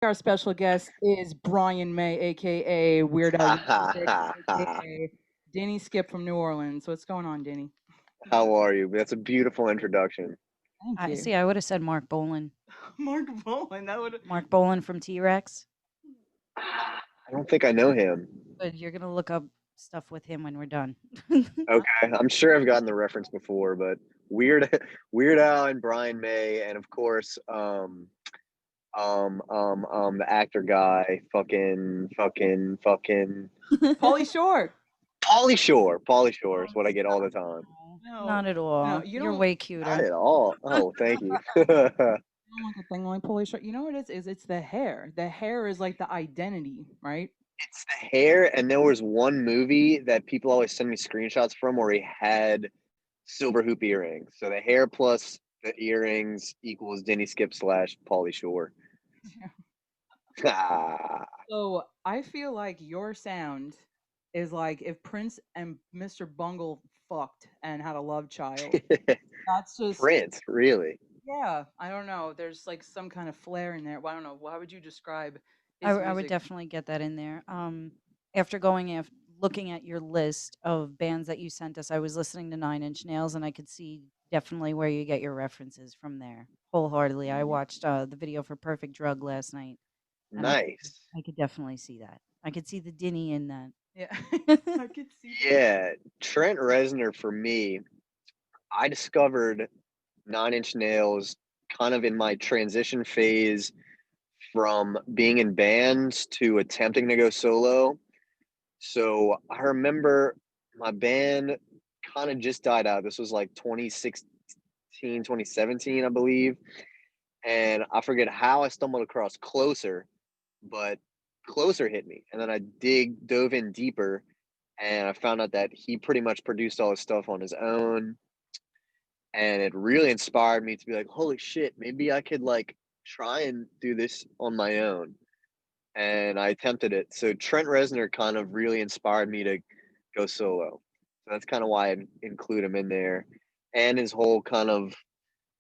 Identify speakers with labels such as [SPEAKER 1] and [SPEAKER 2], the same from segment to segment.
[SPEAKER 1] Our special guest is Brian May, aka Weird Al Yankovic, aka Dinny Skip from New Orleans. What's going on, Dinny?
[SPEAKER 2] How are you? That's a beautiful introduction.
[SPEAKER 1] Thank
[SPEAKER 3] I
[SPEAKER 1] you.
[SPEAKER 3] see. I would have said Mark Bolan.
[SPEAKER 1] Mark Bolan, that would.
[SPEAKER 3] Mark Bolan from T Rex.
[SPEAKER 2] I don't think I know him.
[SPEAKER 3] But you're gonna look up stuff with him when we're done.
[SPEAKER 2] Okay, I'm sure I've gotten the reference before, but Weird, Weird Al and Brian May, and of course, the actor guy, fucking,
[SPEAKER 1] Pauly Shore.
[SPEAKER 2] Pauly Shore is
[SPEAKER 3] Oh,
[SPEAKER 2] what I get all the
[SPEAKER 3] stop.
[SPEAKER 2] time.
[SPEAKER 3] No,
[SPEAKER 1] No,
[SPEAKER 3] not at
[SPEAKER 1] no,
[SPEAKER 3] all.
[SPEAKER 1] you
[SPEAKER 3] You're
[SPEAKER 1] don't.
[SPEAKER 3] way
[SPEAKER 2] Not
[SPEAKER 3] cuter.
[SPEAKER 2] at all. Oh, thank you.
[SPEAKER 1] You don't like a thing like Pauly Shore. You know what it is? It's the hair. The hair is like the identity, right?
[SPEAKER 2] It's the hair, and there was one movie that people always send me screenshots from where he had silver hoop earrings. So the hair plus the earrings equals Denny Skip slash Pauly Shore. Ah,
[SPEAKER 1] So I feel like your sound is like if Prince and Mr. Bungle fucked and had a love child. That's just
[SPEAKER 2] Prince, really?
[SPEAKER 1] yeah. I don't know. There's like some kind of flair in there. Well, I don't know. How would you describe
[SPEAKER 3] I,
[SPEAKER 1] his
[SPEAKER 3] I would
[SPEAKER 1] music?
[SPEAKER 3] definitely get that in there. After looking at your list of bands that you sent us, I was listening to Nine Inch Nails, and I could see definitely where you get your references from there. Wholeheartedly, I watched the video for Perfect Drug last night, and
[SPEAKER 2] Nice.
[SPEAKER 3] I could definitely see that. I could see the Dinny in that.
[SPEAKER 1] Yeah, I could see that.
[SPEAKER 2] Yeah, Trent Reznor for me, I discovered Nine Inch Nails kind of in my transition phase from being in bands to attempting to go solo. So I remember my band kind of just died out. This was like 2016, 2017, I believe. And I forget how I stumbled across Closer, but Closer hit me. And then I dove in deeper and I found out that he pretty much produced all his stuff on his own. And it really inspired me to be like, holy shit, maybe I could like try and do this on my own. And I attempted it. So Trent Reznor kind of really inspired me to go solo. So that's kind of why I include him in there. And his whole kind of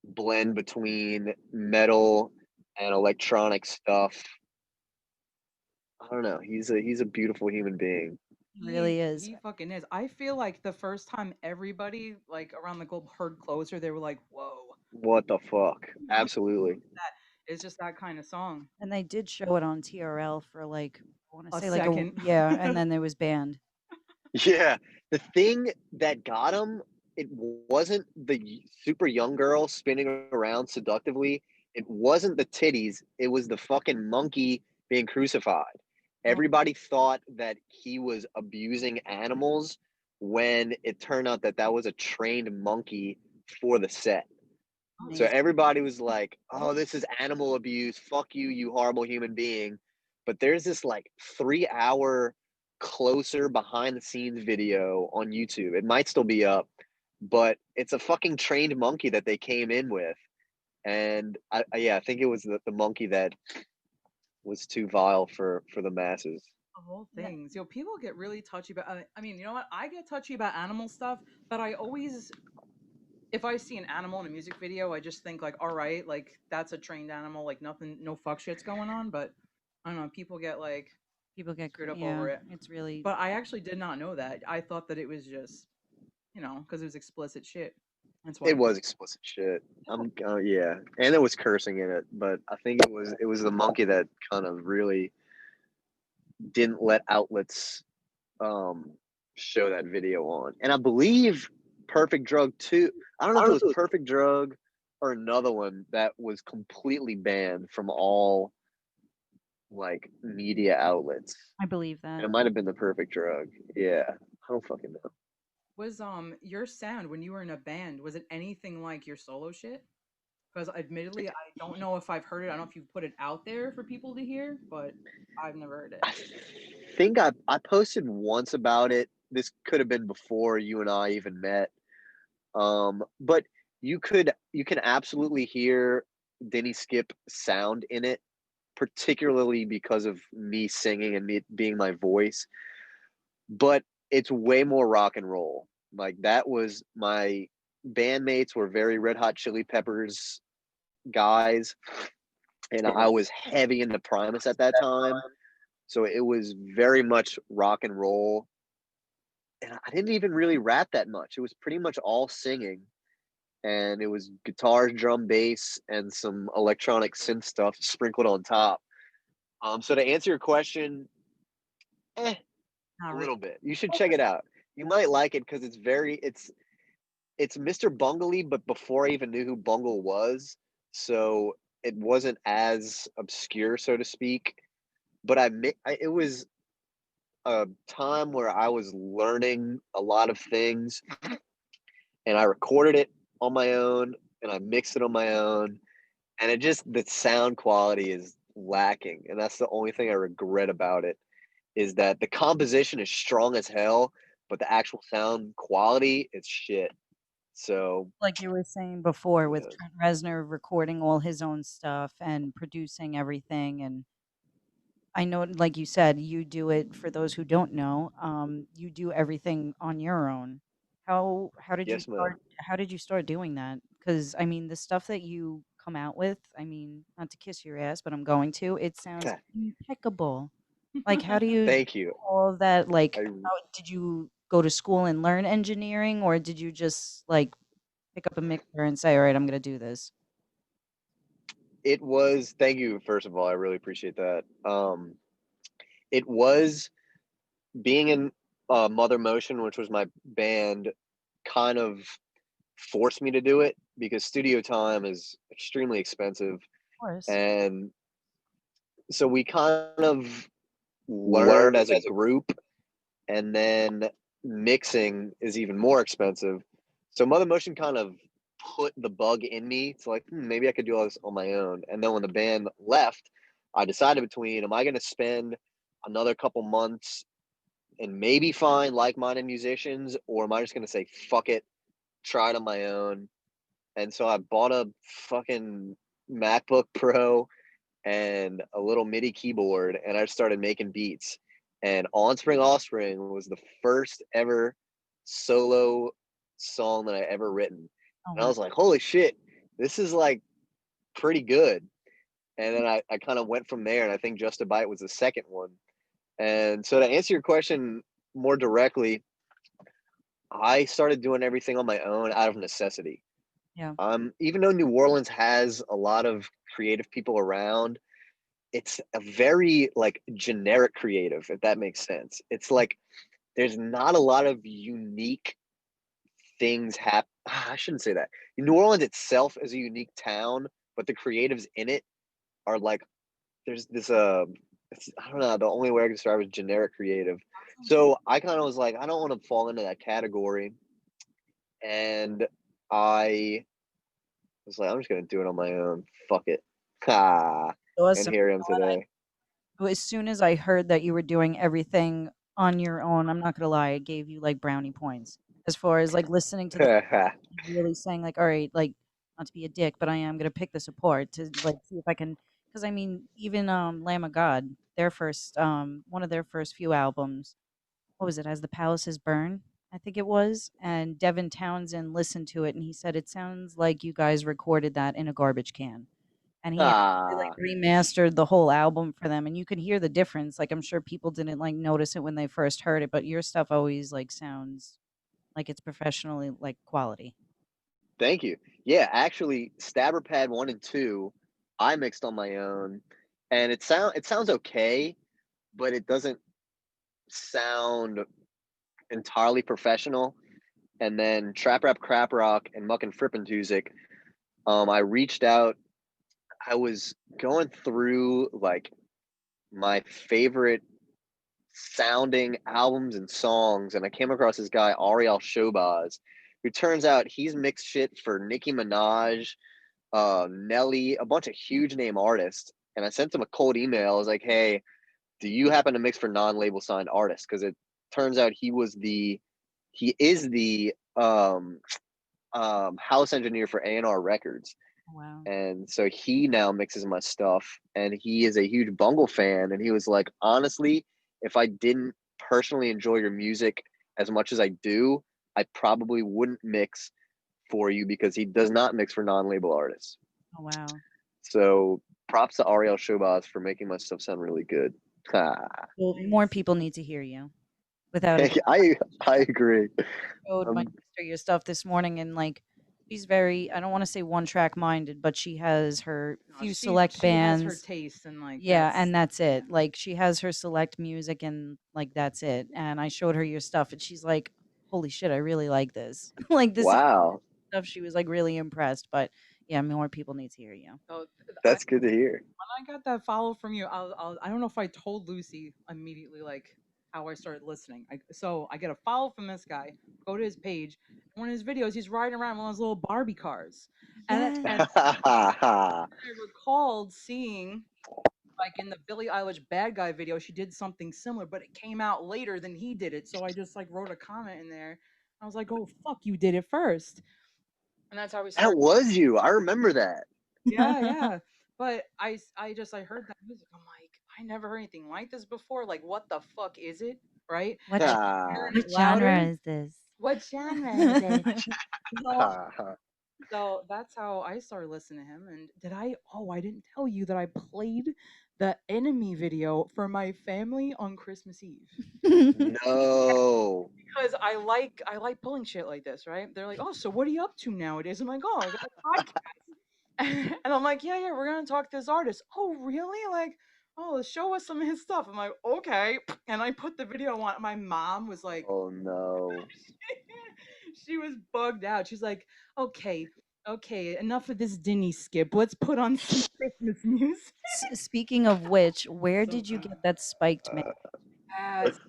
[SPEAKER 2] blend between metal and electronic stuff. I don't know. He's a beautiful human being.
[SPEAKER 3] Really is.
[SPEAKER 1] He fucking is. I feel like the first time everybody like around the globe heard Closer, they were like, "Whoa,
[SPEAKER 2] What the fuck? Absolutely.
[SPEAKER 1] that is just that kind of song."
[SPEAKER 3] And they did show it on TRL for like I want to
[SPEAKER 1] A
[SPEAKER 3] say like a
[SPEAKER 1] second.
[SPEAKER 3] yeah, and then it was banned.
[SPEAKER 2] Yeah. The thing that got him, it wasn't the super young girl spinning around seductively. It wasn't the titties. It was the fucking monkey being crucified.
[SPEAKER 1] Oh,
[SPEAKER 2] Everybody thought that he was abusing animals when it turned out that that was a trained monkey for the set.
[SPEAKER 1] oh
[SPEAKER 2] So
[SPEAKER 3] Amazing.
[SPEAKER 1] shit.
[SPEAKER 2] everybody was like, "Oh, this is animal abuse. Fuck you, you horrible human being." But there's this like 3 hour closer behind the scenes video on YouTube. It might still be up, but it's a fucking trained monkey that they came in with. And yeah, I think it was the monkey that was too vile for the masses.
[SPEAKER 1] Of all
[SPEAKER 3] No,
[SPEAKER 1] things, people get really touchy about. I mean, you know what? I get touchy about animal stuff, but I always, if I see an animal in a music video, I just think like, all right, like that's a trained animal, like nothing, no fuck shit's going on. But I don't know, people get like
[SPEAKER 3] people get
[SPEAKER 1] screwed up
[SPEAKER 3] yeah,
[SPEAKER 1] over it.
[SPEAKER 3] it's really
[SPEAKER 1] But I actually did not know that. I thought that it was just, because it was explicit shit. That's why.
[SPEAKER 2] It was explicit shit. Yeah, and there was cursing in it, but I think it was the monkey that kind of really didn't let outlets um show that video on. And I believe Perfect Drug 2, I don't know if it was Perfect Drug or another one that was completely banned from all like media outlets.
[SPEAKER 3] I believe
[SPEAKER 2] And
[SPEAKER 3] that.
[SPEAKER 2] it might have been the Perfect Drug. Yeah. I don't fucking know.
[SPEAKER 1] Was your sound when you were in a band, was it anything like your solo shit? Because admittedly, I don't know if I've heard it. I don't know if you've put it out there for people to hear, but I've never heard it.
[SPEAKER 2] I think I posted once about it. This could have been before you and I even met. But you can absolutely hear Denny Skip sound in it, particularly because of me singing and me being my voice. But it's way more rock and roll. Like that was my bandmates were very Red Hot Chili Peppers guys, and I was heavy into Primus at that time. So it was very much rock and roll. And I didn't even really rap that much. It was pretty much all singing. And it was guitar, drum, bass, and some electronic synth stuff sprinkled on top. So to answer your question, a
[SPEAKER 3] Not really.
[SPEAKER 2] little bit. You should check it out. You might like it because it's Mr. Bungley, but before I even knew who Bungle was, so it wasn't as obscure, so to speak. But it was a time where I was learning a lot of things, and I recorded it on my own, and I mixed it on my own, and the sound quality is lacking, and that's the only thing I regret about it, is that the composition is strong as hell, but the actual sound quality is shit. So
[SPEAKER 3] Like you were saying before with
[SPEAKER 2] yeah.
[SPEAKER 3] Trent Reznor recording all his own stuff and producing everything, and I know, like you said, you do it for those who don't know, you do everything on your own. How did you
[SPEAKER 2] Yes, ma'am.
[SPEAKER 3] start doing that? Because I mean, the stuff that you come out with, I mean, not to kiss your ass, but I'm going to, it sounds impeccable. Like, how do you do
[SPEAKER 2] Thank you.
[SPEAKER 3] all of that? Like,
[SPEAKER 2] I
[SPEAKER 3] how did you go to school and learn engineering, or did you just, like, pick up a mixer and say, "Alright, I'm gonna do this"?
[SPEAKER 2] It was thank you, first of all, I really appreciate that. It was being in, Mother Motion, which was my band, kind of forced me to do it because studio time is extremely expensive,
[SPEAKER 3] Of course.
[SPEAKER 2] and so we kind of learned
[SPEAKER 4] Learned
[SPEAKER 2] as a
[SPEAKER 4] as a
[SPEAKER 2] group, and then mixing is even more expensive. So Mother Motion kind of put the bug in me to like, maybe I could do all this on my own. And then when the band left, I decided between, am I going to spend another couple months and maybe find like-minded musicians, or am I just going to say fuck it, try it on my own? And so I bought a fucking MacBook Pro and a little MIDI keyboard, and I started making beats. And On Spring Offspring was the first ever solo song that I ever written.
[SPEAKER 3] Oh,
[SPEAKER 2] And I
[SPEAKER 3] wow.
[SPEAKER 2] was like, holy shit, this is like pretty good. And then I kind of went from there, and I think Just a Bite was the second one. And so to answer your question more directly, I started doing everything on my own out of necessity.
[SPEAKER 3] Yeah.
[SPEAKER 2] Even though New Orleans has a lot of creative people around, it's a very like generic creative, if that makes sense. It's like there's not a lot of unique things happen. I shouldn't say that. New Orleans itself is a unique town, but the creatives in it are like there's this I don't know, the only way I can describe it is generic creative. So I kind of was like, I don't want to fall into that category. And I was like, I'm just gonna do it on my own. Fuck it. Ha. And
[SPEAKER 3] Awesome.
[SPEAKER 2] here I am today.
[SPEAKER 3] Well, as soon as I heard that you were doing everything on your own, I'm not gonna lie, I gave you, like, brownie points. As far as, like, listening to the really saying, like, "Alright," like, not to be a dick, but I am gonna pick this apart to, like, see if I can. Because I mean, even, Lamb of God, their first, one of their first few albums, what was it? As the Palaces Burn, I think it was, and Devin Townsend listened to it, and he said, "It sounds like you guys recorded that in a garbage can." And he actually, like,
[SPEAKER 2] Ah,
[SPEAKER 3] remastered the whole album for them, and you can hear the difference. Like, I'm sure people didn't, like, notice it when they first heard it, but your stuff always, like, sounds like it's professionally, like, quality.
[SPEAKER 2] thank you. Yeah, actually, Stabber Pad 1 and 2, I mixed on my own, and it sounds okay, but it doesn't sound entirely professional. And then Trap Rap Crap Rock and Muck and Frippentusic, I reached out. I was going through like my favorite sounding albums and songs, and I came across this guy Ariel Showbaz, who turns out he's mixed shit for Nicki Minaj, Nelly, a bunch of huge name artists. And I sent him a cold email. I was like, "Hey, do you happen to mix for non-label signed artists?" Because it turns out he is the house engineer for A&R Records,
[SPEAKER 3] Wow.
[SPEAKER 2] and so he now mixes my stuff, and he is a huge Bungle fan. And he was like, honestly, if I didn't personally enjoy your music as much as I do, I probably wouldn't mix for you because he does not mix for non-label artists.
[SPEAKER 3] Oh, wow.
[SPEAKER 2] So props to Ariel Showbaz for making my stuff sound really good. Ha.
[SPEAKER 3] Well, more people need to hear you, without a doubt.
[SPEAKER 2] I agree.
[SPEAKER 3] Showed my sister your stuff this morning, and like, she's very, I don't want to say one track minded, but she has her
[SPEAKER 1] No,
[SPEAKER 3] few
[SPEAKER 1] she
[SPEAKER 3] select
[SPEAKER 1] has her
[SPEAKER 3] bands.
[SPEAKER 1] taste, and like
[SPEAKER 3] Yeah, and that's
[SPEAKER 1] yeah.
[SPEAKER 3] it. Like, she has her select music, and like that's it. And I showed her your stuff, and she's like, "Holy shit, I really like this." Like, this is
[SPEAKER 2] Wow,
[SPEAKER 3] stuff. She was like really impressed. But yeah, more people need to hear you.
[SPEAKER 1] So
[SPEAKER 2] that's good to hear.
[SPEAKER 1] when I got that follow from you, I don't know if I told Lucy immediately like how I started listening. So I get a follow from this guy, go to his page, and one of his videos, he's riding around one of those little Barbie cars, and
[SPEAKER 3] Yes.
[SPEAKER 1] I recalled seeing like in the Billie Eilish Bad Guy video, she did something similar, but it came out later than he did it. So I just like wrote a comment in there. I was like, "Oh fuck, you did it first," and that's how we
[SPEAKER 2] That
[SPEAKER 1] started.
[SPEAKER 2] was you. I remember that.
[SPEAKER 1] Yeah, yeah. But I heard that music. I'm like, I never heard anything like this before. Like, what the fuck is it? Right?
[SPEAKER 3] What
[SPEAKER 1] And
[SPEAKER 2] Ah,
[SPEAKER 1] hearing it
[SPEAKER 3] what genre
[SPEAKER 1] louder.
[SPEAKER 3] is this?
[SPEAKER 1] What genre is it? So,
[SPEAKER 2] ah,
[SPEAKER 1] so that's how I started listening to him. And did I? Oh, I didn't tell you that I played the Enemy video for my family on Christmas Eve
[SPEAKER 2] no.
[SPEAKER 1] because I like pulling shit like this. Right? They're like, oh, so what are you up to nowadays? I'm like, oh, I got a podcast. And I'm like, yeah, we're gonna talk to this artist. Oh, really? Like, oh, show us some of his stuff. I'm like, okay. And I put the video on. My mom was like,
[SPEAKER 2] Oh no.
[SPEAKER 1] she was bugged out. She's like, okay, okay, enough of this Dinny skip. Let's put on some Christmas music.
[SPEAKER 3] Speaking of which, where
[SPEAKER 1] So
[SPEAKER 3] did you get that spiked man?
[SPEAKER 1] it's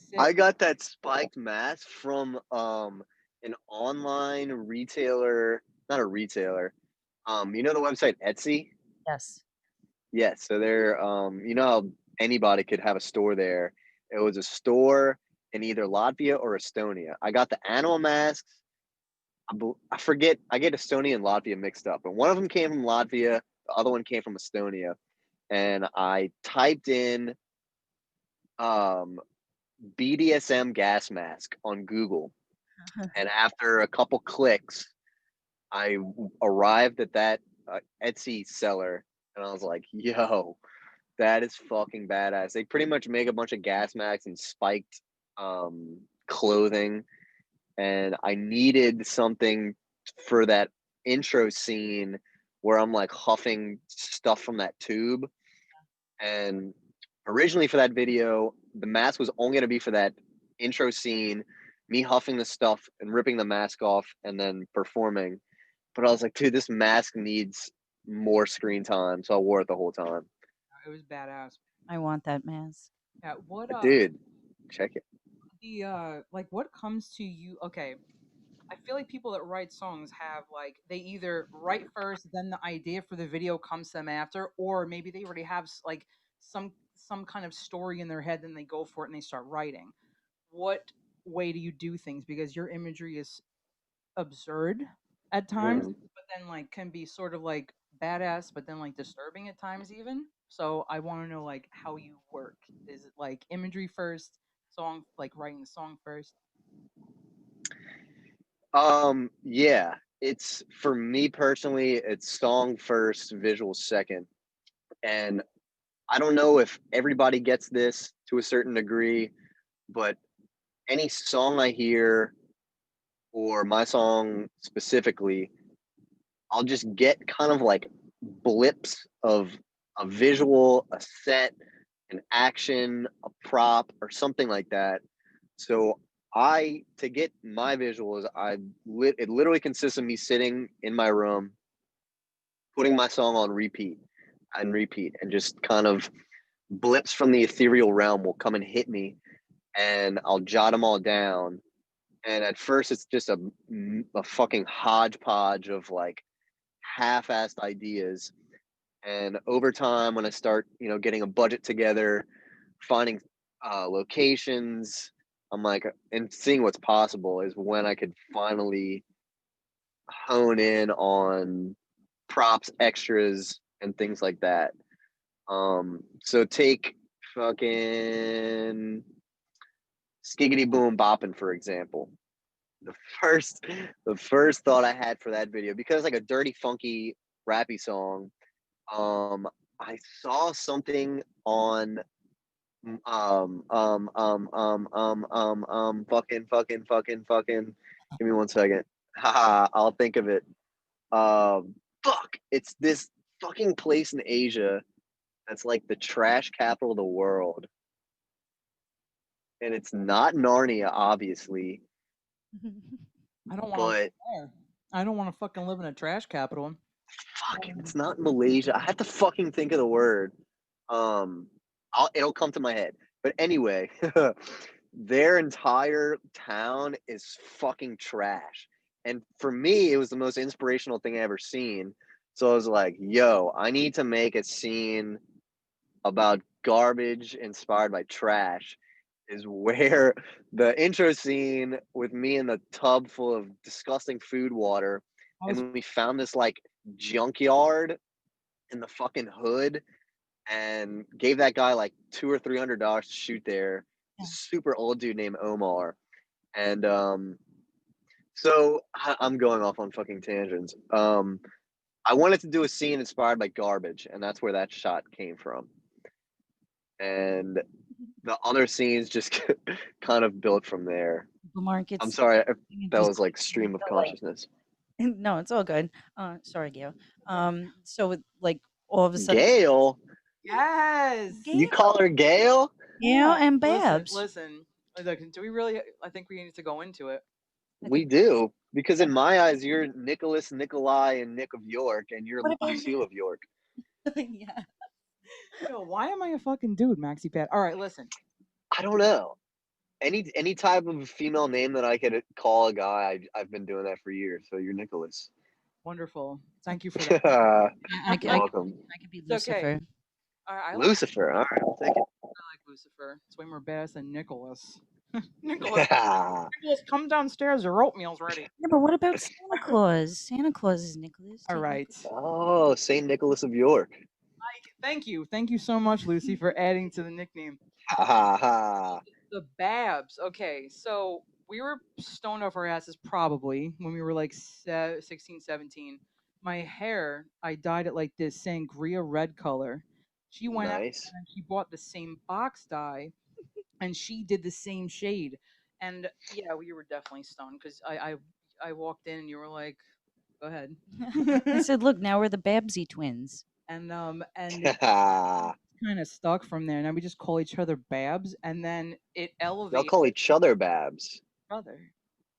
[SPEAKER 1] sick.
[SPEAKER 2] I got that spiked mask from an online retailer, not a retailer. You know the website Etsy?
[SPEAKER 3] Yes.
[SPEAKER 2] Yes, so they're you know how anybody could have a store there. It was a store in either Latvia or Estonia. I got the animal masks. I forget, I get Estonia and Latvia mixed up, but one of them came from Latvia, the other one came from Estonia, and I typed in um BDSM gas mask on Google, and after a couple clicks, I arrived at that Etsy seller, and I was like, "Yo, that is fucking badass." They pretty much make a bunch of gas masks and spiked clothing, and I needed something for that intro scene where I'm like huffing stuff from that tube. And originally for that video, the mask was only going to be for that intro scene, me huffing the stuff and ripping the mask off and then performing. But I was like, dude, this mask needs more screen time, so I wore it the whole time.
[SPEAKER 1] It was badass.
[SPEAKER 3] I want that mask.
[SPEAKER 1] Yeah, what
[SPEAKER 2] Dude, check it.
[SPEAKER 1] the like what comes to you? Okay, I feel like people that write songs have like they either write first, then the idea for the video comes to them after, or maybe they already have like some kind of story in their head, then they go for it and they start writing. What way do you do things? Because your imagery is absurd at times,
[SPEAKER 2] Mhm.
[SPEAKER 1] but then like can be sort of like badass, but then like disturbing at times even. So I want to know like how you work. Is it like imagery first, song like writing the song first?
[SPEAKER 2] Yeah, it's for me personally, it's song first, visual second. And I don't know if everybody gets this to a certain degree, but any song I hear or my song specifically, I'll just get kind of like blips of a visual, a set, an action, a prop, or something like that. So I to get my visuals, it literally consists of me sitting in my room, putting my song on repeat, and just kind of blips from the ethereal realm will come and hit me, and I'll jot them all down. And at first, it's just a fucking hodgepodge of like half-assed ideas. And over time, when I start, getting a budget together, finding locations, I'm like, and seeing what's possible is when I could finally hone in on props, extras, and things like that. So take fucking Skiggity Boom Boppin', for example. The first the first thought I had for that video, because it's like a dirty, funky, rappy song, um, I saw something on fucking. Give me 1 second. Haha, I'll think of it. Fuck. It's this fucking place in Asia that's like the trash capital of the world. And it's not Narnia, obviously,
[SPEAKER 1] I don't want to
[SPEAKER 2] but
[SPEAKER 1] live there. I don't want to fucking live in a trash capital.
[SPEAKER 2] fuck, it's not Malaysia. I have to fucking think of the word. It'll come to my head. But anyway, their entire town is fucking trash. And for me, it was the most inspirational thing I ever seen. So I was like, yo, I need to make a scene about garbage inspired by trash. Is where the intro scene with me in the tub full of disgusting food water, and we found this like junkyard in the fucking hood, and gave that guy like $200 or $300 to shoot there.
[SPEAKER 3] Yeah.
[SPEAKER 2] Super old dude named Omar, and so I'm going off on fucking tangents. I wanted to do a scene inspired by garbage, and that's where that shot came from. And the other scenes just kind of built from there.
[SPEAKER 3] Mark,
[SPEAKER 2] I'm sorry, that
[SPEAKER 3] just
[SPEAKER 2] was like stream of
[SPEAKER 3] feel like-
[SPEAKER 2] consciousness.
[SPEAKER 3] no, it's all good. Sorry, Gail. So with, like all of a sudden,
[SPEAKER 2] Gail?
[SPEAKER 1] Yes.
[SPEAKER 2] You call her Gail?
[SPEAKER 3] Gail and Babs.
[SPEAKER 1] Listen. Look, do we really? I think we need to go into it.
[SPEAKER 2] We do, because in my eyes, you're Nicholas, Nikolai, and Nick of York, and you're
[SPEAKER 3] What about
[SPEAKER 2] Lucille of York.
[SPEAKER 3] yeah.
[SPEAKER 1] Yo, why am I a fucking dude, Maxi Pad? All right, listen.
[SPEAKER 2] I don't know. Any type of female name that I could call a guy, I've been doing that for years. So you're Nicholas.
[SPEAKER 1] Wonderful. Thank you for that.
[SPEAKER 2] You're welcome.
[SPEAKER 3] I could be
[SPEAKER 1] It's okay.
[SPEAKER 3] Lucifer.
[SPEAKER 1] I
[SPEAKER 2] Lucifer. All right, I'll take it.
[SPEAKER 1] like Lucifer. It's way more badass than Nicholas. Nicholas, Nicholas, come downstairs. Your oatmeal's ready.
[SPEAKER 3] Yeah, but what about Santa Claus? Santa Claus is Nicholas.
[SPEAKER 1] All right.
[SPEAKER 2] Oh, Saint Nicholas of York.
[SPEAKER 1] Thank you so much, Lucy, for adding to the nickname.
[SPEAKER 2] Ha ha ha.
[SPEAKER 1] The Babs. Okay, so we were stoned off our asses probably when we were like 16, 17. My hair, I dyed it like this sangria red color. She went out
[SPEAKER 2] Nice.
[SPEAKER 1] and she bought the same box dye, and she did the same shade. And yeah, we were definitely stoned because I walked in and you were like, "Go ahead."
[SPEAKER 3] I said, "Look, now we're the Babsy twins."
[SPEAKER 1] and
[SPEAKER 2] Y'all
[SPEAKER 1] kind of stuck from there. Now we just call each other Babs, and then it elevates
[SPEAKER 2] call each other Babs.
[SPEAKER 1] each other.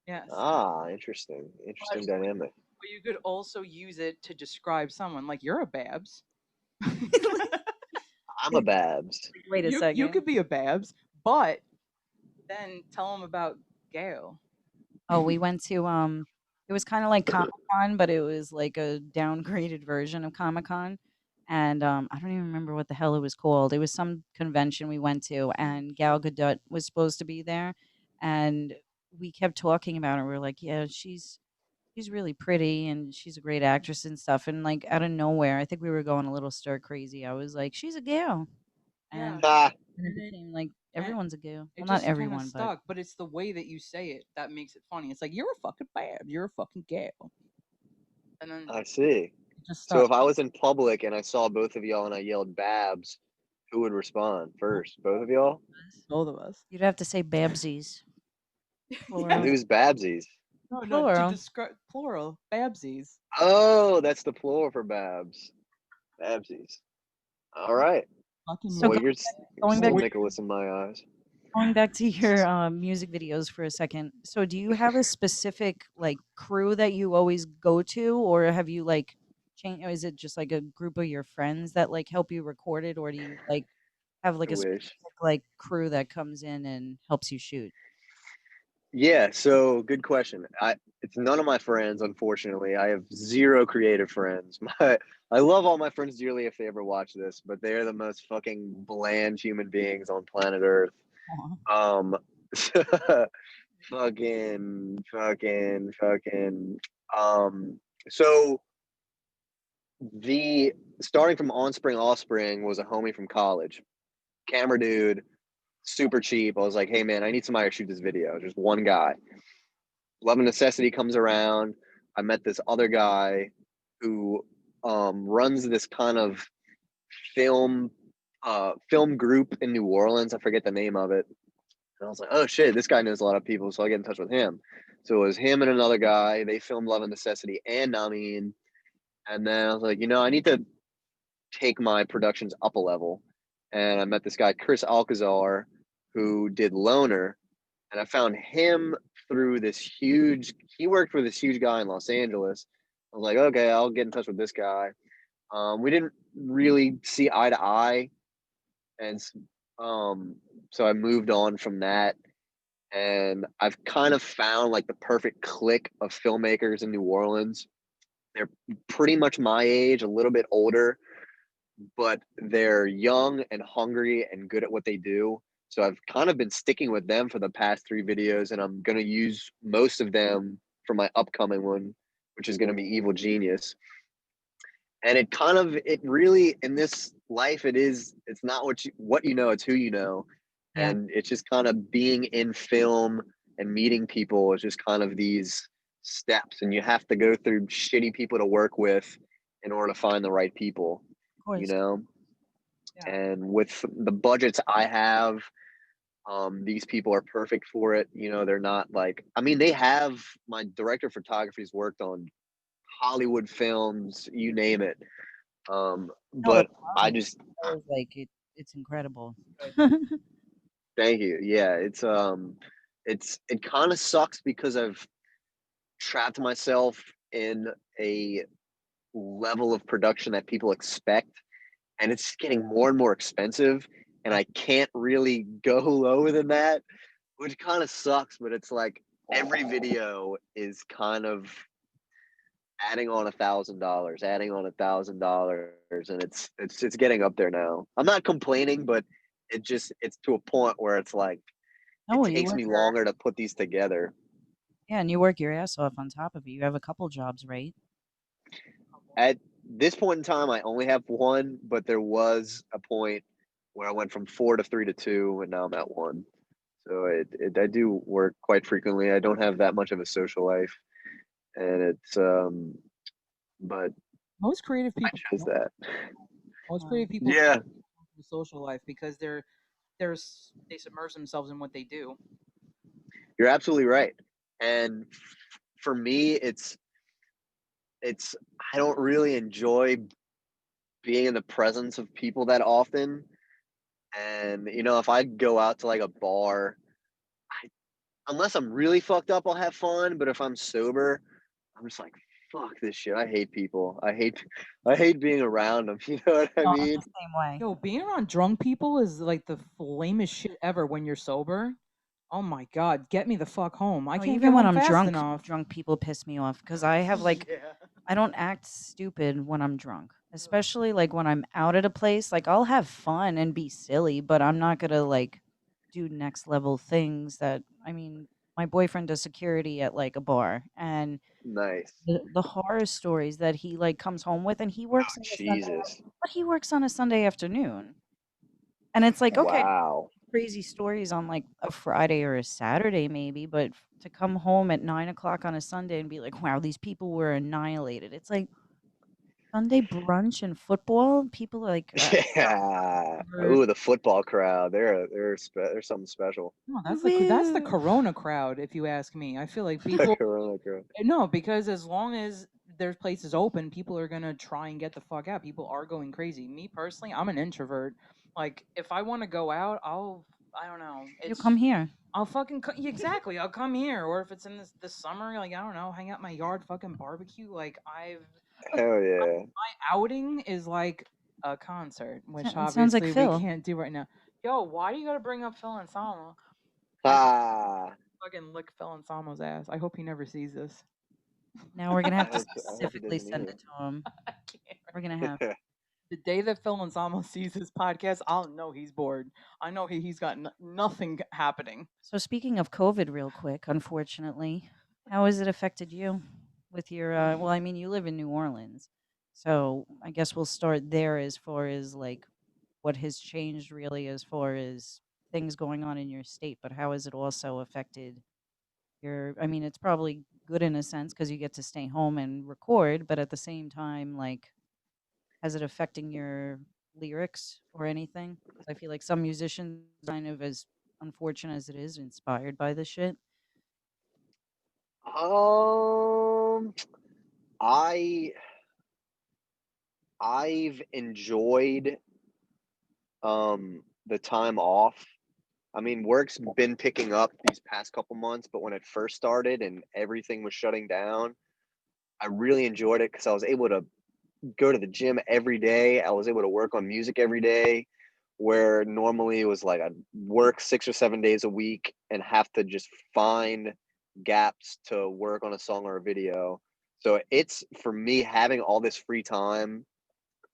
[SPEAKER 1] Yes.
[SPEAKER 2] Ah, interesting. Interesting dynamic.
[SPEAKER 1] But you could also use it to describe someone, like you're a Babs.
[SPEAKER 2] I'm a Babs.
[SPEAKER 3] Wait a second.
[SPEAKER 1] You could be a Babs, but then tell them about Gail.
[SPEAKER 3] Oh, we went to it was kind of like Comic-Con, but it was like a downgraded version of Comic-Con. And I don't even remember what the hell it was called. It was some convention we went to, and Gal Gadot was supposed to be there, and we kept talking about her. We were like, "Yeah, she's really pretty, and she's a great actress and stuff." And like out of nowhere, I think we were going a little stir crazy. I was like, "She's a Gal,"
[SPEAKER 1] Yeah.
[SPEAKER 3] and,
[SPEAKER 2] Ah,
[SPEAKER 3] and it became like everyone's a Gal.
[SPEAKER 1] It
[SPEAKER 3] Well,
[SPEAKER 1] just
[SPEAKER 3] not everyone, but
[SPEAKER 1] stuck, but it's the way that you say it that makes it funny. It's like you're a fucking Babs, you're a fucking Gail, and then
[SPEAKER 2] I see.
[SPEAKER 1] it just
[SPEAKER 2] So
[SPEAKER 1] stuck.
[SPEAKER 2] if I was in public and I saw both of y'all and I yelled Babs, who would respond first? Both of y'all?
[SPEAKER 1] Both of us.
[SPEAKER 3] you'd have to say Babsies.
[SPEAKER 2] And
[SPEAKER 3] Plural.
[SPEAKER 2] who's Babsies?
[SPEAKER 1] No, to
[SPEAKER 3] Plural.
[SPEAKER 1] describe plural Babsies.
[SPEAKER 2] Oh, that's the plural for Babs. Babsies. All right.
[SPEAKER 1] Fucking
[SPEAKER 3] So
[SPEAKER 2] Well,
[SPEAKER 3] go-
[SPEAKER 2] you're
[SPEAKER 3] going
[SPEAKER 2] still
[SPEAKER 3] back-
[SPEAKER 2] Nicholas in my eyes.
[SPEAKER 3] Going back to your music videos for a second. So do you have a specific like crew that you always go to, or have you like change? Is it just like a group of your friends that like help you record it, or do you like have like
[SPEAKER 2] I
[SPEAKER 3] a
[SPEAKER 2] wish.
[SPEAKER 3] specific like crew that comes in and helps you shoot?
[SPEAKER 2] Yeah, so good question. It's none of my friends, unfortunately. I have zero creative friends. I love all my friends dearly if they ever watch this, but they're the most fucking bland human beings on planet Earth.
[SPEAKER 3] Aw.
[SPEAKER 2] Fucking. So the starting from On Spring Offspring was a homie from college, camera dude, super cheap. I was like, hey man, I need somebody to shoot this video. Just one guy. Love and Necessity comes around. I met this other guy who runs this kind of film film group in New Orleans. I forget the name of it. And I was like, oh shit, this guy knows a lot of people, so I get in touch with him. So it was him and another guy. They filmed Love and Necessity and Namin. And then I was like, I need to take my productions up a level. And I met this guy, Chris Alcazar, who did Loner. And I found him through he worked for this huge guy in Los Angeles. I was like, okay, I'll get in touch with this guy. We didn't really see eye to eye. And so I moved on from that. And I've kind of found like the perfect clique of filmmakers in New Orleans. They're pretty much my age, a little bit older, but they're young and hungry and good at what they do. So I've kind of been sticking with them for the past 3 videos, and I'm going to use most of them for my upcoming one, which is going to be Evil Genius. And it really, in this life, it's not what you know, it's who you know.
[SPEAKER 3] Yeah,
[SPEAKER 2] And it's just kind of being in film and meeting people is just kind of these steps, and you have to go through shitty people to work with in order to find the right people,
[SPEAKER 3] of course.
[SPEAKER 1] Yeah.
[SPEAKER 2] and with the budgets I have, these people are perfect for it. They're not like, I mean, they have, my director of photography's worked on Hollywood films, you name it.
[SPEAKER 3] No, the
[SPEAKER 2] But I
[SPEAKER 3] quality
[SPEAKER 2] just,
[SPEAKER 3] is like it's incredible.
[SPEAKER 2] thank you. Yeah, it kind of sucks because I've trapped myself in a level of production that people expect, and it's getting more and more expensive, and I can't really go lower than that, which kind of sucks. But it's like every video is kind of adding on $1,000, adding on $1,000, and it's getting up there now. I'm not complaining, but it's to a point where it's like it
[SPEAKER 3] No, you
[SPEAKER 2] takes
[SPEAKER 3] work
[SPEAKER 2] me
[SPEAKER 3] your
[SPEAKER 2] longer to put these together.
[SPEAKER 3] yeah, and you work your ass off on top of it. You have a couple jobs, right?
[SPEAKER 2] At this point in time, I only have one, but there was a point where I went from 4 to 3 to 2, and now I'm at one. So I do work quite frequently. I don't have that much of a social life, and but
[SPEAKER 1] Most creative
[SPEAKER 2] I
[SPEAKER 1] people
[SPEAKER 2] chose that.
[SPEAKER 1] most
[SPEAKER 3] Wow.
[SPEAKER 1] creative people
[SPEAKER 2] Yeah,
[SPEAKER 1] the social life because they submerge themselves in what they do.
[SPEAKER 2] you're absolutely right. And for me, it's I don't really enjoy being in the presence of people that often. And if I go out to like a bar, I, unless I'm really fucked up, I'll have fun. But if I'm sober, I'm just like, fuck this shit. I hate people. I hate being around them. You know what I
[SPEAKER 3] No, I'm
[SPEAKER 2] mean?
[SPEAKER 3] the same way.
[SPEAKER 1] Yo, being around drunk people is like the flamest shit ever when you're sober. Oh my god, get me the fuck home. I
[SPEAKER 3] No,
[SPEAKER 1] can't get
[SPEAKER 3] even when
[SPEAKER 1] home
[SPEAKER 3] I'm
[SPEAKER 1] fast
[SPEAKER 3] drunk,
[SPEAKER 1] enough.
[SPEAKER 3] drunk people piss me off because I have like
[SPEAKER 1] Yeah.
[SPEAKER 3] I don't act stupid when I'm drunk, especially like when I'm out at a place. Like I'll have fun and be silly, but I'm not gonna like do next level things that I mean, my boyfriend does security at like a bar and
[SPEAKER 2] Nice.
[SPEAKER 3] the horror stories that he like comes home with and he works on a Sunday
[SPEAKER 2] Jesus.
[SPEAKER 3] but he works on a Sunday afternoon. And it's like, okay,
[SPEAKER 2] Wow.
[SPEAKER 3] crazy stories on like a Friday or a Saturday maybe, but to come home at 9 o'clock on a Sunday and be like, wow, these people were annihilated. It's like Sunday brunch and football. People are like,
[SPEAKER 2] Yeah.
[SPEAKER 3] "We're-
[SPEAKER 2] Ooh, the football crowd. They're something special.
[SPEAKER 1] No, that's the
[SPEAKER 3] woo."
[SPEAKER 1] corona crowd, if you ask me. I feel like
[SPEAKER 2] The
[SPEAKER 1] people
[SPEAKER 2] Corona crowd.
[SPEAKER 1] no, because as long as there's places open, people are gonna try and get the fuck out. People are going crazy. Me personally, I'm an introvert. Like if I want to go out, I don't know.
[SPEAKER 3] You come here.
[SPEAKER 1] I'll fucking exactly. I'll come here, or if it's in this summer, like I don't know, hang out in my yard, fucking barbecue. Like
[SPEAKER 2] Hell yeah.
[SPEAKER 1] my outing is like a concert, which
[SPEAKER 3] It sounds like
[SPEAKER 1] obviously we
[SPEAKER 3] Phil.
[SPEAKER 1] can't do right now. Yo, why do you gotta bring up Phil and Sama? I
[SPEAKER 2] Ah.
[SPEAKER 1] fucking lick Phil and Sama's ass. I hope he never sees this.
[SPEAKER 3] Now we're gonna have to
[SPEAKER 2] I hope he
[SPEAKER 3] specifically
[SPEAKER 2] doesn't
[SPEAKER 3] send
[SPEAKER 2] either.
[SPEAKER 3] it to him.
[SPEAKER 1] I can't.
[SPEAKER 3] We're gonna have.
[SPEAKER 1] The day that Phil and Sama sees this podcast, I'll know he's bored. I know he's got nothing happening.
[SPEAKER 3] So speaking of COVID, real quick, unfortunately, how has it affected you with your? Well, I mean, you live in New Orleans, so I guess we'll start there as far as like what has changed really as far as things going on in your state. But how has it also affected your? I mean, it's probably good in a sense because you get to stay home and record, but at the same time, like, has it affecting your lyrics or anything? 'Cause I feel like some musicians kind of as unfortunate as it is, inspired by this shit.
[SPEAKER 2] Um, I I've enjoyed the time off. I mean, work's been picking up these past couple months, but when it first started and everything was shutting down, I really enjoyed it because I was able to go to the gym every day. I was able to work on music every day, where normally it was like I'd work 6 or 7 days a week and have to just find gaps to work on a song or a video. So it's for me having all this free time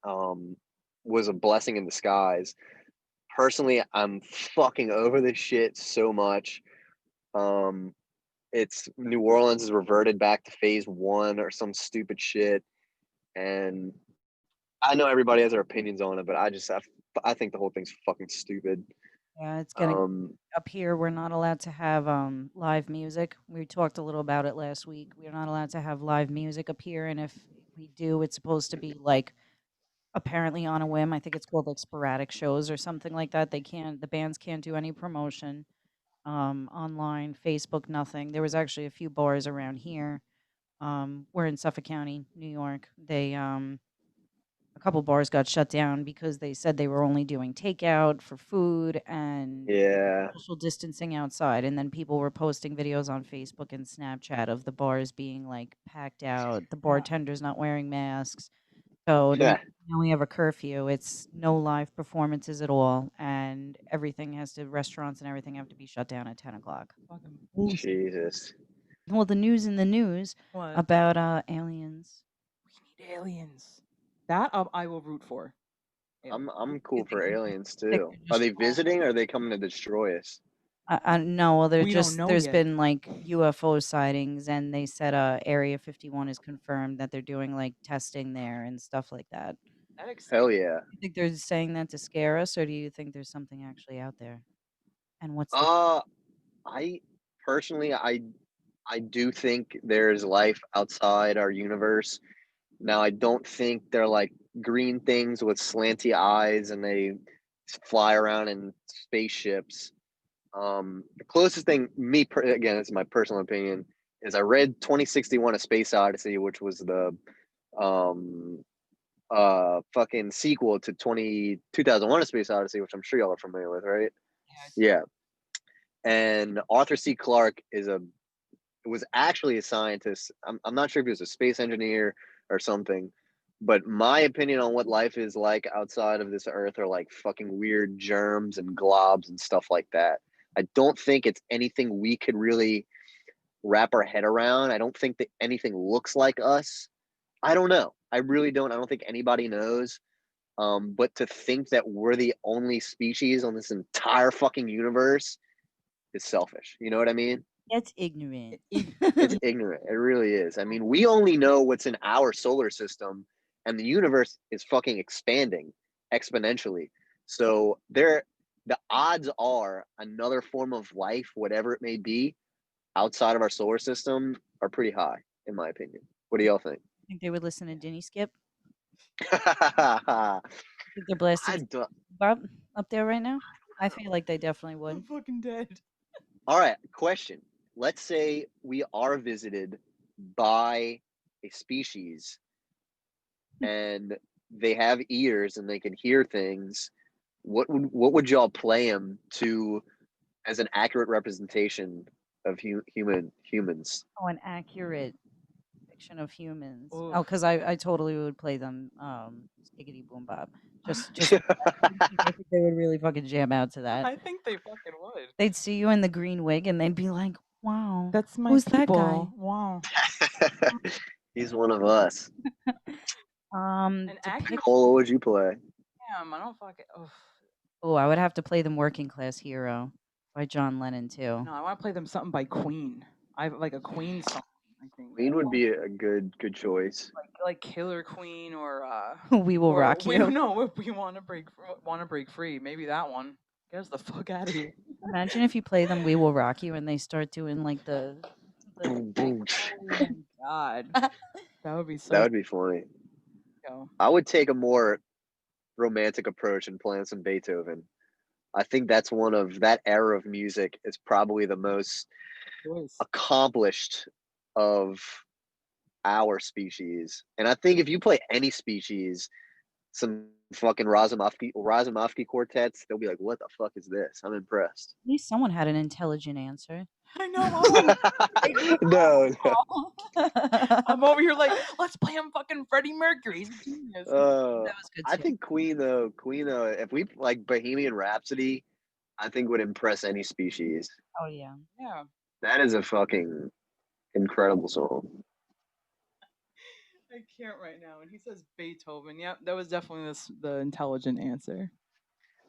[SPEAKER 2] um, was a blessing in disguise. Personally, I'm fucking over this shit so much. Um, it's New Orleans has reverted back to phase 1 or some stupid shit, and I know everybody has their opinions on it, but I think the whole thing's fucking stupid.
[SPEAKER 3] Yeah, it's getting
[SPEAKER 2] Um,
[SPEAKER 3] up here. We're not allowed to have live music. We talked a little about it last week. We're not allowed to have live music up here, and if we do, it's supposed to be like apparently on a whim. I think it's called like sporadic shows or something like that. The bands can't do any promotion online, Facebook, nothing. There was actually a few bars around here. We're in Suffolk County, New York. A couple bars got shut down because they said they were only doing takeout for food and
[SPEAKER 2] yeah,
[SPEAKER 3] social distancing outside. And then people were posting videos on Facebook and Snapchat of the bars being like packed out, the bartenders not wearing masks. So
[SPEAKER 2] yeah,
[SPEAKER 3] now we have a curfew. It's no live performances at all, and restaurants and everything have to be shut down at 10 o'clock.
[SPEAKER 1] Fucking bullshit.
[SPEAKER 2] Jesus.
[SPEAKER 3] Well, the news in the news
[SPEAKER 1] What?
[SPEAKER 3] about aliens.
[SPEAKER 1] We need aliens. That I will root for. Aliens.
[SPEAKER 2] I'm
[SPEAKER 1] You
[SPEAKER 2] cool
[SPEAKER 1] think
[SPEAKER 2] for
[SPEAKER 1] they're
[SPEAKER 2] aliens
[SPEAKER 3] They
[SPEAKER 2] too.
[SPEAKER 3] could
[SPEAKER 2] Are
[SPEAKER 3] just
[SPEAKER 2] they visiting or are they coming to destroy us?
[SPEAKER 3] no, well,
[SPEAKER 1] We don't know
[SPEAKER 3] there's
[SPEAKER 1] yet.
[SPEAKER 3] been like UFO sightings, and they said Area 51 is confirmed that they're doing like testing there and stuff like that.
[SPEAKER 1] That
[SPEAKER 2] Hell
[SPEAKER 1] exciting.
[SPEAKER 2] yeah.
[SPEAKER 3] You think they're saying that to scare us, or do you think there's something actually out there? And what's the
[SPEAKER 2] Uh, I personally, I do think there's life outside our universe. Now, I don't think they're like green things with slanty eyes and they fly around in spaceships. The closest thing, again, it's my personal opinion, is I read 2061: A Space Odyssey, which was the um fucking sequel to 2001: A Space Odyssey, which I'm sure y'all are familiar with, right?
[SPEAKER 1] Yeah,
[SPEAKER 2] Yeah. And Arthur C. Clarke was actually a scientist. I'm not sure if he was a space engineer or something, but my opinion on what life is like outside of this earth are like fucking weird germs and globs and stuff like that. I don't think it's anything we could really wrap our head around. I don't think that anything looks like us. I don't know. I really don't. I don't think anybody knows. But to think that we're the only species on this entire fucking universe is selfish. You know what I mean?
[SPEAKER 3] That's ignorant.
[SPEAKER 2] It's ignorant. It really is. I mean, we only know what's in our solar system, and the universe is fucking expanding exponentially. So the odds are another form of life, whatever it may be, outside of our solar system, are pretty high, in my opinion. What do y'all think?
[SPEAKER 3] Think they would listen to Dinny Skip?
[SPEAKER 2] I
[SPEAKER 3] Think they're blasting
[SPEAKER 2] don't,
[SPEAKER 3] Bob up there right now? I feel like they definitely would.
[SPEAKER 1] I'm fucking dead.
[SPEAKER 2] all right, question. Let's say we are visited by a species and they have ears and they can hear things. What would y'all play them to as an accurate representation of humans?
[SPEAKER 3] Oh, an accurate depiction of humans.
[SPEAKER 1] Oof.
[SPEAKER 3] Oh, because I totally would play them Skiggity Boom Bob. Just I think they would really fucking jam out to that.
[SPEAKER 1] I think they fucking would.
[SPEAKER 3] They'd see you in the green wig and they'd be like, "Wow,
[SPEAKER 1] That's my
[SPEAKER 3] who's that
[SPEAKER 1] people.
[SPEAKER 3] guy?"
[SPEAKER 1] Wow.
[SPEAKER 2] He's one of us.
[SPEAKER 1] An accurate.
[SPEAKER 3] Depict.
[SPEAKER 2] Cole, what would you play?
[SPEAKER 1] Damn, I don't fucking. Oh.
[SPEAKER 3] Oh, I would have to play them Working Class Hero by John Lennon too.
[SPEAKER 1] No, I want to play them something by Queen. I like a Queen song. I think.
[SPEAKER 2] Queen would be a good choice.
[SPEAKER 1] Like Killer Queen or
[SPEAKER 3] We Will Rock
[SPEAKER 1] we,
[SPEAKER 3] You.
[SPEAKER 1] no, we want to break free. Maybe that one. Get us the fuck out of here.
[SPEAKER 3] Imagine if you play them We Will Rock You and they start doing like the
[SPEAKER 2] Boom, boom.
[SPEAKER 1] Oh God, that would be
[SPEAKER 2] That
[SPEAKER 1] so.
[SPEAKER 2] would be funny.
[SPEAKER 1] Yo.
[SPEAKER 2] I would take a more romantic approach and playing some Beethoven. I think that's one of that era of music is probably the most
[SPEAKER 1] Choice.
[SPEAKER 2] accomplished of our species. And I think if you play any species, some fucking Razumovsky quartets, they'll be like, "What the fuck is this?" I'm impressed.
[SPEAKER 3] At least someone had an intelligent answer.
[SPEAKER 1] I know.
[SPEAKER 2] No,
[SPEAKER 1] I'm over here like, let's play him fucking Freddie Mercury. He's a genius.
[SPEAKER 3] That was good
[SPEAKER 2] I
[SPEAKER 3] too.
[SPEAKER 2] think Queen though, if we like Bohemian Rhapsody, I think would impress any species.
[SPEAKER 3] Oh yeah.
[SPEAKER 1] Yeah.
[SPEAKER 2] That is a fucking incredible song.
[SPEAKER 1] I can't right now. And he says Beethoven. Yep, that was definitely the intelligent answer.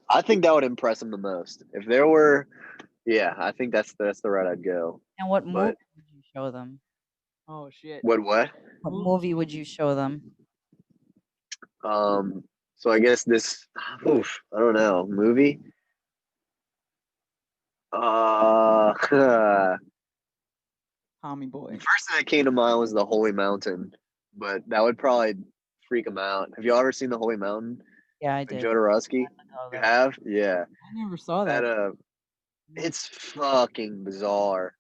[SPEAKER 2] I think that would impress him the most. If there were, yeah, I think that's the route I'd go.
[SPEAKER 3] And what movie
[SPEAKER 2] But
[SPEAKER 3] would you show them?
[SPEAKER 1] Oh shit.
[SPEAKER 2] what?
[SPEAKER 3] What movie would you show them?
[SPEAKER 2] So I guess this, I don't know, movie. The
[SPEAKER 1] Tommy boy.
[SPEAKER 2] first thing that came to mind was The Holy Mountain, but that would probably freak him out. Have y'all ever seen The Holy Mountain?
[SPEAKER 3] Yeah, I
[SPEAKER 2] With
[SPEAKER 3] did.
[SPEAKER 2] Jodorowsky?
[SPEAKER 3] Oh,
[SPEAKER 2] You
[SPEAKER 3] that-
[SPEAKER 2] have? Yeah.
[SPEAKER 1] I never saw that.
[SPEAKER 2] It's fucking bizarre.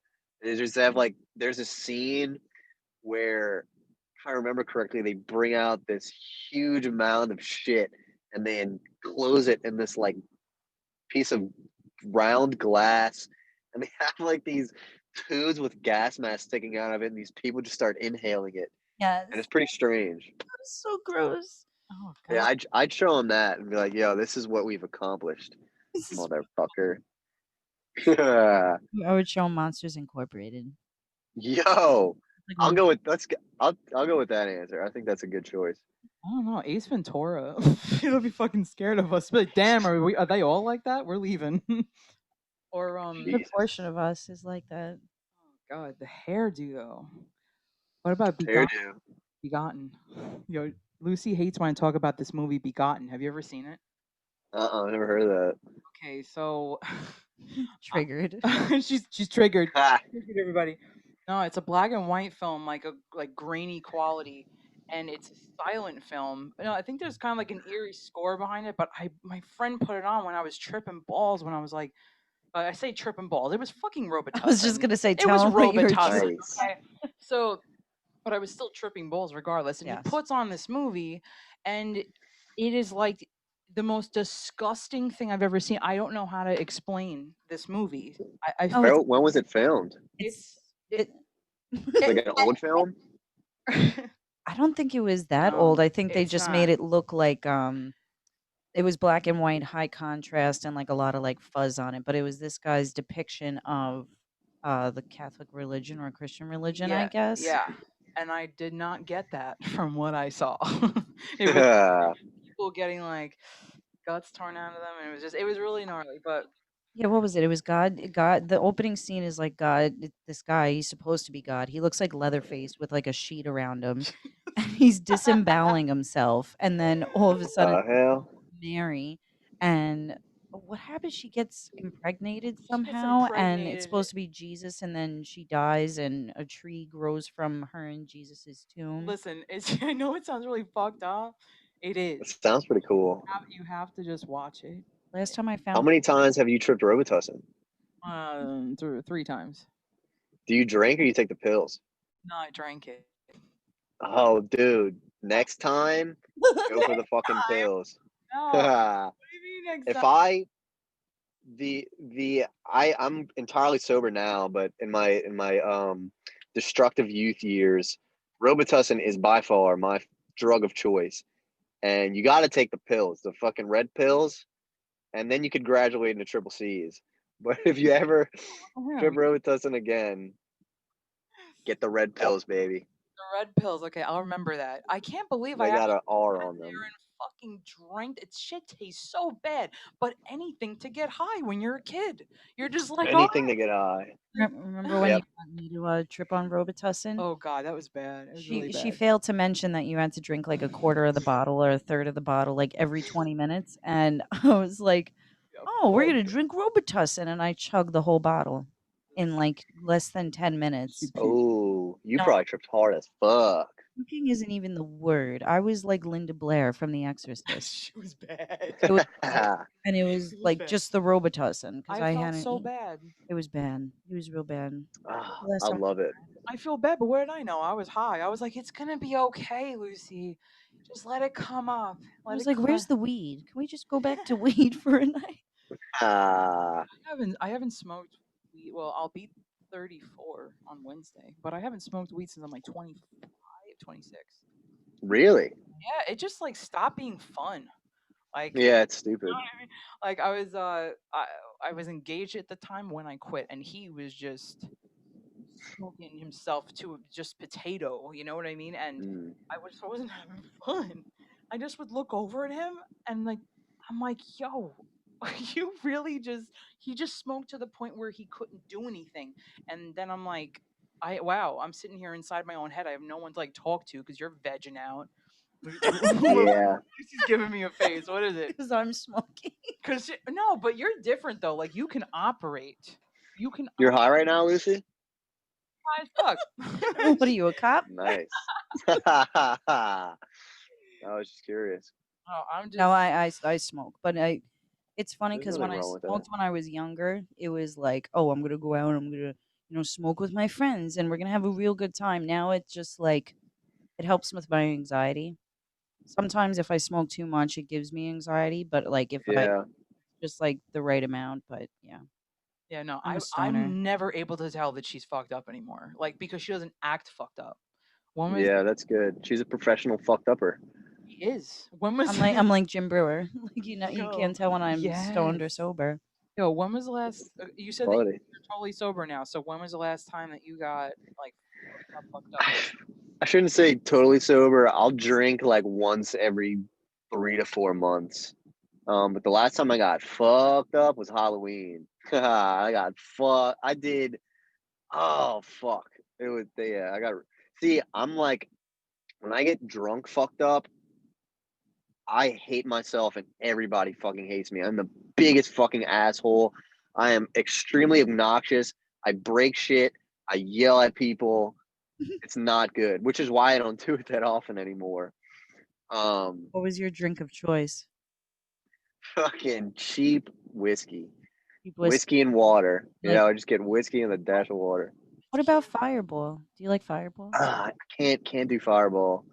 [SPEAKER 2] They just have like there's a scene where, if I remember correctly, they bring out this huge amount of shit and they enclose it in this like piece of round glass, and they have like these tubes with gas masks sticking out of it, and these people just start inhaling it,
[SPEAKER 3] Yes.
[SPEAKER 2] and it's pretty strange.
[SPEAKER 3] That's so gross.
[SPEAKER 1] Oh god.
[SPEAKER 2] Yeah, I'd show them that and be like, "Yo, this is what we've accomplished,
[SPEAKER 3] This is-
[SPEAKER 2] motherfucker."
[SPEAKER 3] I would show 'em Monsters Incorporated.
[SPEAKER 2] Yo,
[SPEAKER 3] Like,
[SPEAKER 2] I'll go with I'll go with that answer. I think that's a good choice.
[SPEAKER 1] I don't know. Ace Ventura. He'll be fucking scared of us. Be like, damn, are they all like that? We're leaving. Or
[SPEAKER 3] a good
[SPEAKER 2] Jesus.
[SPEAKER 3] portion of us is like that.
[SPEAKER 1] Oh god, the hairdo though. What about Begotten?
[SPEAKER 2] Hairdo.
[SPEAKER 1] Begotten. Yo, Lucy hates when I talk about this movie Begotten. Have you ever seen it?
[SPEAKER 2] I never heard of that.
[SPEAKER 1] Okay, so
[SPEAKER 3] Triggered.
[SPEAKER 1] she's triggered.
[SPEAKER 2] Ha!
[SPEAKER 1] Triggered everybody. No, it's a black and white film, like grainy quality, and it's a silent film. No, I think there's kind of like an eerie score behind it. But my friend put it on when I was tripping balls. When I was like, I say tripping balls. It was fucking Robitussin.
[SPEAKER 3] I was just gonna say,
[SPEAKER 1] It was
[SPEAKER 3] tell 'em what you were
[SPEAKER 1] Robitussin.
[SPEAKER 3] tripping.
[SPEAKER 2] Nice.
[SPEAKER 1] Okay, so, but I was still tripping balls regardless. And
[SPEAKER 3] Yes.
[SPEAKER 1] he puts on this movie, and it is like the most disgusting thing I've ever seen. I don't know how to explain this movie. I
[SPEAKER 3] Oh,
[SPEAKER 1] felt
[SPEAKER 2] When was it filmed?
[SPEAKER 1] it's
[SPEAKER 2] Like an old film?
[SPEAKER 3] I don't think it was that
[SPEAKER 1] No,
[SPEAKER 3] old. I think they
[SPEAKER 1] it's
[SPEAKER 3] just
[SPEAKER 1] not.
[SPEAKER 3] made it look like it was black and white, high contrast, and like a lot of like fuzz on it. But it was this guy's depiction of the Catholic religion or Christian religion, I guess.
[SPEAKER 1] Yeah, and I did not get that from what I saw. It was people getting like guts torn out of them, and it was really gnarly. But
[SPEAKER 3] Yeah, what was it? It was God. God. The opening scene is like God. This guy, he's supposed to be God. He looks like Leatherface with like a sheet around him, and he's disemboweling himself. And then all of a sudden,
[SPEAKER 2] hell?
[SPEAKER 3] Mary, and what happens? She gets impregnated
[SPEAKER 1] She gets
[SPEAKER 3] somehow, and
[SPEAKER 1] impregnated.
[SPEAKER 3] it's supposed to be Jesus, and then she dies, and a tree grows from her in Jesus's tomb.
[SPEAKER 1] Listen, I know it sounds really fucked up. It
[SPEAKER 2] It
[SPEAKER 1] is.
[SPEAKER 2] sounds pretty cool.
[SPEAKER 1] You have to just watch it.
[SPEAKER 3] Last time I
[SPEAKER 2] How
[SPEAKER 3] found,
[SPEAKER 2] many times have you tripped Robitussin?
[SPEAKER 1] 3 times.
[SPEAKER 2] Do you drink or you take the pills?
[SPEAKER 1] No, I drank it.
[SPEAKER 2] Oh, dude. Next time, go for the fucking
[SPEAKER 1] time?
[SPEAKER 2] pills.
[SPEAKER 1] No. What do you mean next
[SPEAKER 2] If
[SPEAKER 1] time?
[SPEAKER 2] I'm entirely sober now, but in my destructive youth years, Robitussin is by far my drug of choice. And you got to take the pills, the fucking red pills, and then you could graduate into triple C's. But if you ever trip Robitussin again, get the red pills, baby.
[SPEAKER 1] The red pills. Okay, I'll remember that. I can't believe
[SPEAKER 2] They
[SPEAKER 1] I
[SPEAKER 2] got
[SPEAKER 1] actually
[SPEAKER 2] an R
[SPEAKER 1] sat
[SPEAKER 2] on
[SPEAKER 1] there
[SPEAKER 2] them.
[SPEAKER 1] and fucking drank. It shit tastes so bad, but anything to get high when you're a kid. You're just like,
[SPEAKER 2] Anything to get high.
[SPEAKER 3] remember when
[SPEAKER 2] Yep.
[SPEAKER 3] you got me to trip on Robitussin?
[SPEAKER 1] oh god, that was bad. It was really bad.
[SPEAKER 3] She failed to mention that you had to drink like a quarter of the bottle or a third of the bottle like every 20 minutes, and I was like, "Oh, we're gonna drink Robitussin," and I chugged the whole bottle in like less than 10 minutes.
[SPEAKER 2] Oh, you
[SPEAKER 3] No.
[SPEAKER 2] probably tripped hard as fuck.
[SPEAKER 3] Smoking isn't even the word. I was like Linda Blair from The Exorcist.
[SPEAKER 1] She was bad.
[SPEAKER 3] It was and it was
[SPEAKER 1] It was
[SPEAKER 3] like
[SPEAKER 1] bad.
[SPEAKER 3] just the Robitussin because
[SPEAKER 1] I
[SPEAKER 3] I
[SPEAKER 1] felt
[SPEAKER 3] hadn't
[SPEAKER 1] so
[SPEAKER 3] eaten.
[SPEAKER 1] bad.
[SPEAKER 3] It was bad. It was real bad.
[SPEAKER 2] Ah,
[SPEAKER 3] The last
[SPEAKER 2] I
[SPEAKER 3] time
[SPEAKER 2] love it.
[SPEAKER 1] I feel bad, but what did I know? I was high. I was like, it's gonna be okay, Lucy. Just let it come up.
[SPEAKER 3] I
[SPEAKER 1] Let
[SPEAKER 3] was
[SPEAKER 1] it
[SPEAKER 3] like, "Where's the weed? Can we just go back to weed for a night?"
[SPEAKER 2] Ah,
[SPEAKER 1] I haven't smoked weed. Well, I'll be 34 on Wednesday, but I haven't smoked weed since I'm like 25, 26.
[SPEAKER 2] really?
[SPEAKER 1] Yeah, it just like stopped being fun. Like,
[SPEAKER 2] Yeah, it's
[SPEAKER 1] you know
[SPEAKER 2] stupid.
[SPEAKER 1] what I mean? Like I was engaged at the time when I quit, and he was just smoking himself to just potato. You know what I mean? And
[SPEAKER 2] Mm.
[SPEAKER 1] I wasn't having fun. I just would look over at him and like I'm like, yo, you really just he just smoked to the point where he couldn't do anything. And then I'm like, I'm sitting here inside my own head. I have no one to like talk to because you're vegging out.
[SPEAKER 2] Yeah,
[SPEAKER 1] Lucy's giving me a face. What is it?
[SPEAKER 3] Because I'm smoking.
[SPEAKER 1] Because no, but you're different though. Like you can operate. You can
[SPEAKER 2] you're high right now, Lucy.
[SPEAKER 1] high as fuck.
[SPEAKER 3] What are you, a cop?
[SPEAKER 2] Nice. I was just curious.
[SPEAKER 1] Oh, I'm just.
[SPEAKER 3] No, I smoke, but it's funny
[SPEAKER 2] There's
[SPEAKER 3] because
[SPEAKER 2] nothing
[SPEAKER 3] when I
[SPEAKER 2] wrong with that.
[SPEAKER 3] smoked when I was younger, it was like, oh, I'm gonna go out and I'm gonna, smoke with my friends and we're gonna have a real good time. Now it's just like it helps with my anxiety. Sometimes if I smoke too much, it gives me anxiety, but like if I
[SPEAKER 2] Yeah,
[SPEAKER 3] just like the right amount, but yeah,
[SPEAKER 1] Yeah, no,
[SPEAKER 3] I'm a stoner.
[SPEAKER 1] I'm never able to tell that she's fucked up anymore. Like because she doesn't act fucked up. When was
[SPEAKER 2] yeah, that's good. She's a professional fucked upper.
[SPEAKER 1] she is? When was
[SPEAKER 3] I'm like Jim Brewer. Like you
[SPEAKER 1] yo?
[SPEAKER 3] can't tell when I'm stoned or
[SPEAKER 1] Yes.
[SPEAKER 3] sober.
[SPEAKER 1] Yo, when was the last? You said that
[SPEAKER 2] Quality.
[SPEAKER 1] you're totally sober now. So when was the last time that you got like fucked up? Fucked up?
[SPEAKER 2] I shouldn't say totally sober. I'll drink like once every 3 to 4 months. But the last time I got fucked up was Halloween. I got fucked. I did. Oh fuck! It was yeah. I got. See, I'm like when I get drunk, fucked up. I hate myself and everybody fucking hates me. I'm the biggest fucking asshole. I am extremely obnoxious. I break shit. I yell at people. It's not good, which is why I don't do it that often anymore.
[SPEAKER 3] What was your drink of choice?
[SPEAKER 2] Fucking cheap whiskey.
[SPEAKER 3] Cheap
[SPEAKER 2] Whiskey
[SPEAKER 3] whiskey.
[SPEAKER 2] and water.
[SPEAKER 3] Like,
[SPEAKER 2] Yeah, I just get whiskey and a dash of water.
[SPEAKER 3] what about Fireball? Do you like Fireball?
[SPEAKER 2] I can't do Fireball.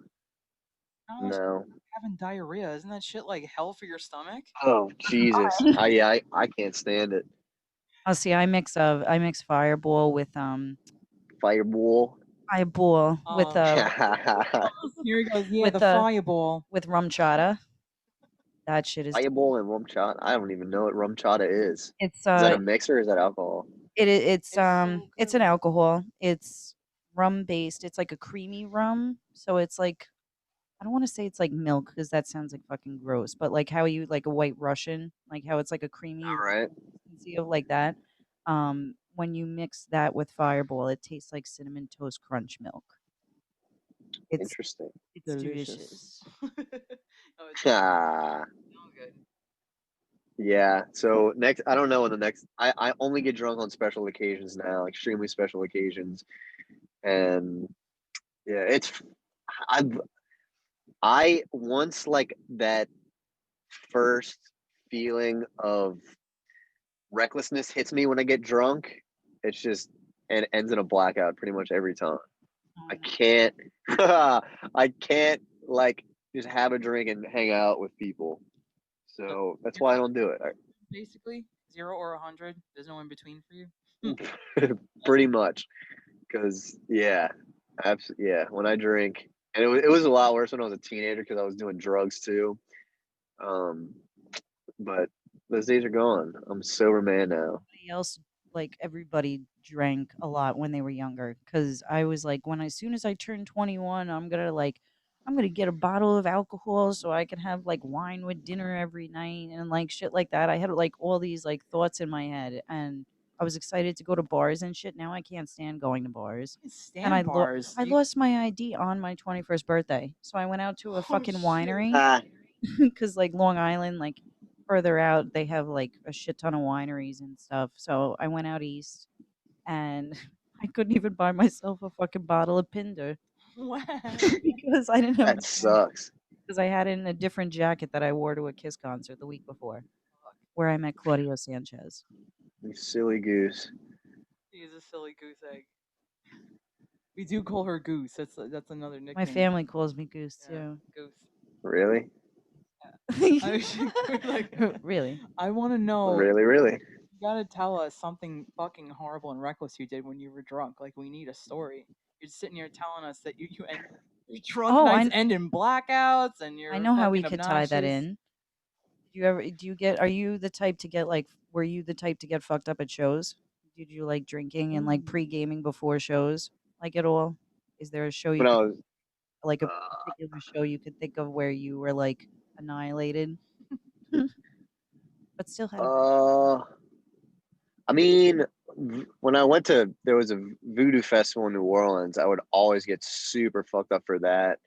[SPEAKER 1] Almost
[SPEAKER 2] No.
[SPEAKER 1] having diarrhea. Isn't that shit like hell for your stomach?
[SPEAKER 2] Oh Jesus. I can't stand it.
[SPEAKER 3] Oh, see, I mix Fireball with
[SPEAKER 2] Fireball.
[SPEAKER 3] Fireball with
[SPEAKER 1] Oh, here he goes. Yeah,
[SPEAKER 3] with
[SPEAKER 1] the fireball.
[SPEAKER 3] with rum chata. That shit is
[SPEAKER 2] Fireball and rum chata. I don't even know what rum chata is.
[SPEAKER 3] it's
[SPEAKER 2] Is that a mixer or is that alcohol?
[SPEAKER 3] it's an
[SPEAKER 1] good.
[SPEAKER 3] alcohol. It's rum based. It's like a creamy rum. So it's like I don't want to say it's like milk because that sounds like fucking gross, but like how you like a white Russian, like how it's like a creamy
[SPEAKER 2] All right.
[SPEAKER 3] consistency of like that. When you mix that with Fireball, it tastes like cinnamon toast crunch milk. It's
[SPEAKER 2] Interesting.
[SPEAKER 3] it's
[SPEAKER 1] Delicious.
[SPEAKER 3] delicious.
[SPEAKER 1] Oh, it's
[SPEAKER 2] Ah,
[SPEAKER 1] so good.
[SPEAKER 2] yeah. So next, I don't know when the next. I only get drunk on special occasions now, extremely special occasions, and yeah, I've I once like that first feeling of recklessness hits me when I get drunk. It's just and it ends in a blackout pretty much every time. I can't I can't like just have a drink and hang out with people.
[SPEAKER 1] So
[SPEAKER 2] So that's
[SPEAKER 1] you're
[SPEAKER 2] why I don't do
[SPEAKER 1] basically 0 or 100. There's no in between for you.
[SPEAKER 2] it. Pretty much. Cause yeah, yeah. When I drink, and it was a lot worse when I was a teenager because I was doing drugs too. Um, but those days are gone. I'm a sober man now.
[SPEAKER 3] Everybody else, like everybody drank a lot when they were younger because I was like when as soon as I turn 21 I'm gonna get a bottle of alcohol so I can have like wine with dinner every night and like shit like that. I had like all these like thoughts in my head and I was excited to go to bars and shit. Now I can't stand going to bars.
[SPEAKER 1] You can
[SPEAKER 3] And
[SPEAKER 1] stand bars.
[SPEAKER 3] I
[SPEAKER 1] You
[SPEAKER 3] lost my ID on my 21st birthday. So I went out to a
[SPEAKER 1] oh
[SPEAKER 3] fucking
[SPEAKER 1] shit.
[SPEAKER 3] winery
[SPEAKER 2] Ah,
[SPEAKER 3] because like Long Island, like further out, they have like a shit ton of wineries and stuff. So I went out east and I couldn't even buy myself a fucking bottle of Pinder.
[SPEAKER 1] Wow.
[SPEAKER 3] because I didn't have
[SPEAKER 2] That sucks.
[SPEAKER 3] because I had it in a different jacket that I wore to a Kiss concert the week before, where I met Claudio Sanchez.
[SPEAKER 2] You silly goose.
[SPEAKER 1] He's a silly goose egg. We do call her Goose. That's another nickname.
[SPEAKER 3] My family calls me Goose
[SPEAKER 1] Yeah,
[SPEAKER 3] too.
[SPEAKER 1] Goose.
[SPEAKER 2] Really?
[SPEAKER 3] Really?
[SPEAKER 1] I want to know.
[SPEAKER 2] Really, really?
[SPEAKER 1] You gotta tell us something fucking horrible and reckless you did when you were drunk. Like we need a story. You're sitting here telling us that you end your drunk
[SPEAKER 3] Oh,
[SPEAKER 1] nights end in blackouts and you're
[SPEAKER 3] I know how we
[SPEAKER 1] fucking
[SPEAKER 3] could tie that
[SPEAKER 1] obnoxious.
[SPEAKER 3] in. Are you the type to get were you the type to get fucked up at shows? Did you like drinking and like
[SPEAKER 1] Ooh.
[SPEAKER 3] pre-gaming before shows like at all? Is there a show you
[SPEAKER 2] When I
[SPEAKER 3] could
[SPEAKER 2] was,
[SPEAKER 3] like a particular show you could think of where you were like annihilated but still had a
[SPEAKER 2] I mean, when I went to, there was a voodoo festival in New Orleans. I would always get super fucked up for that.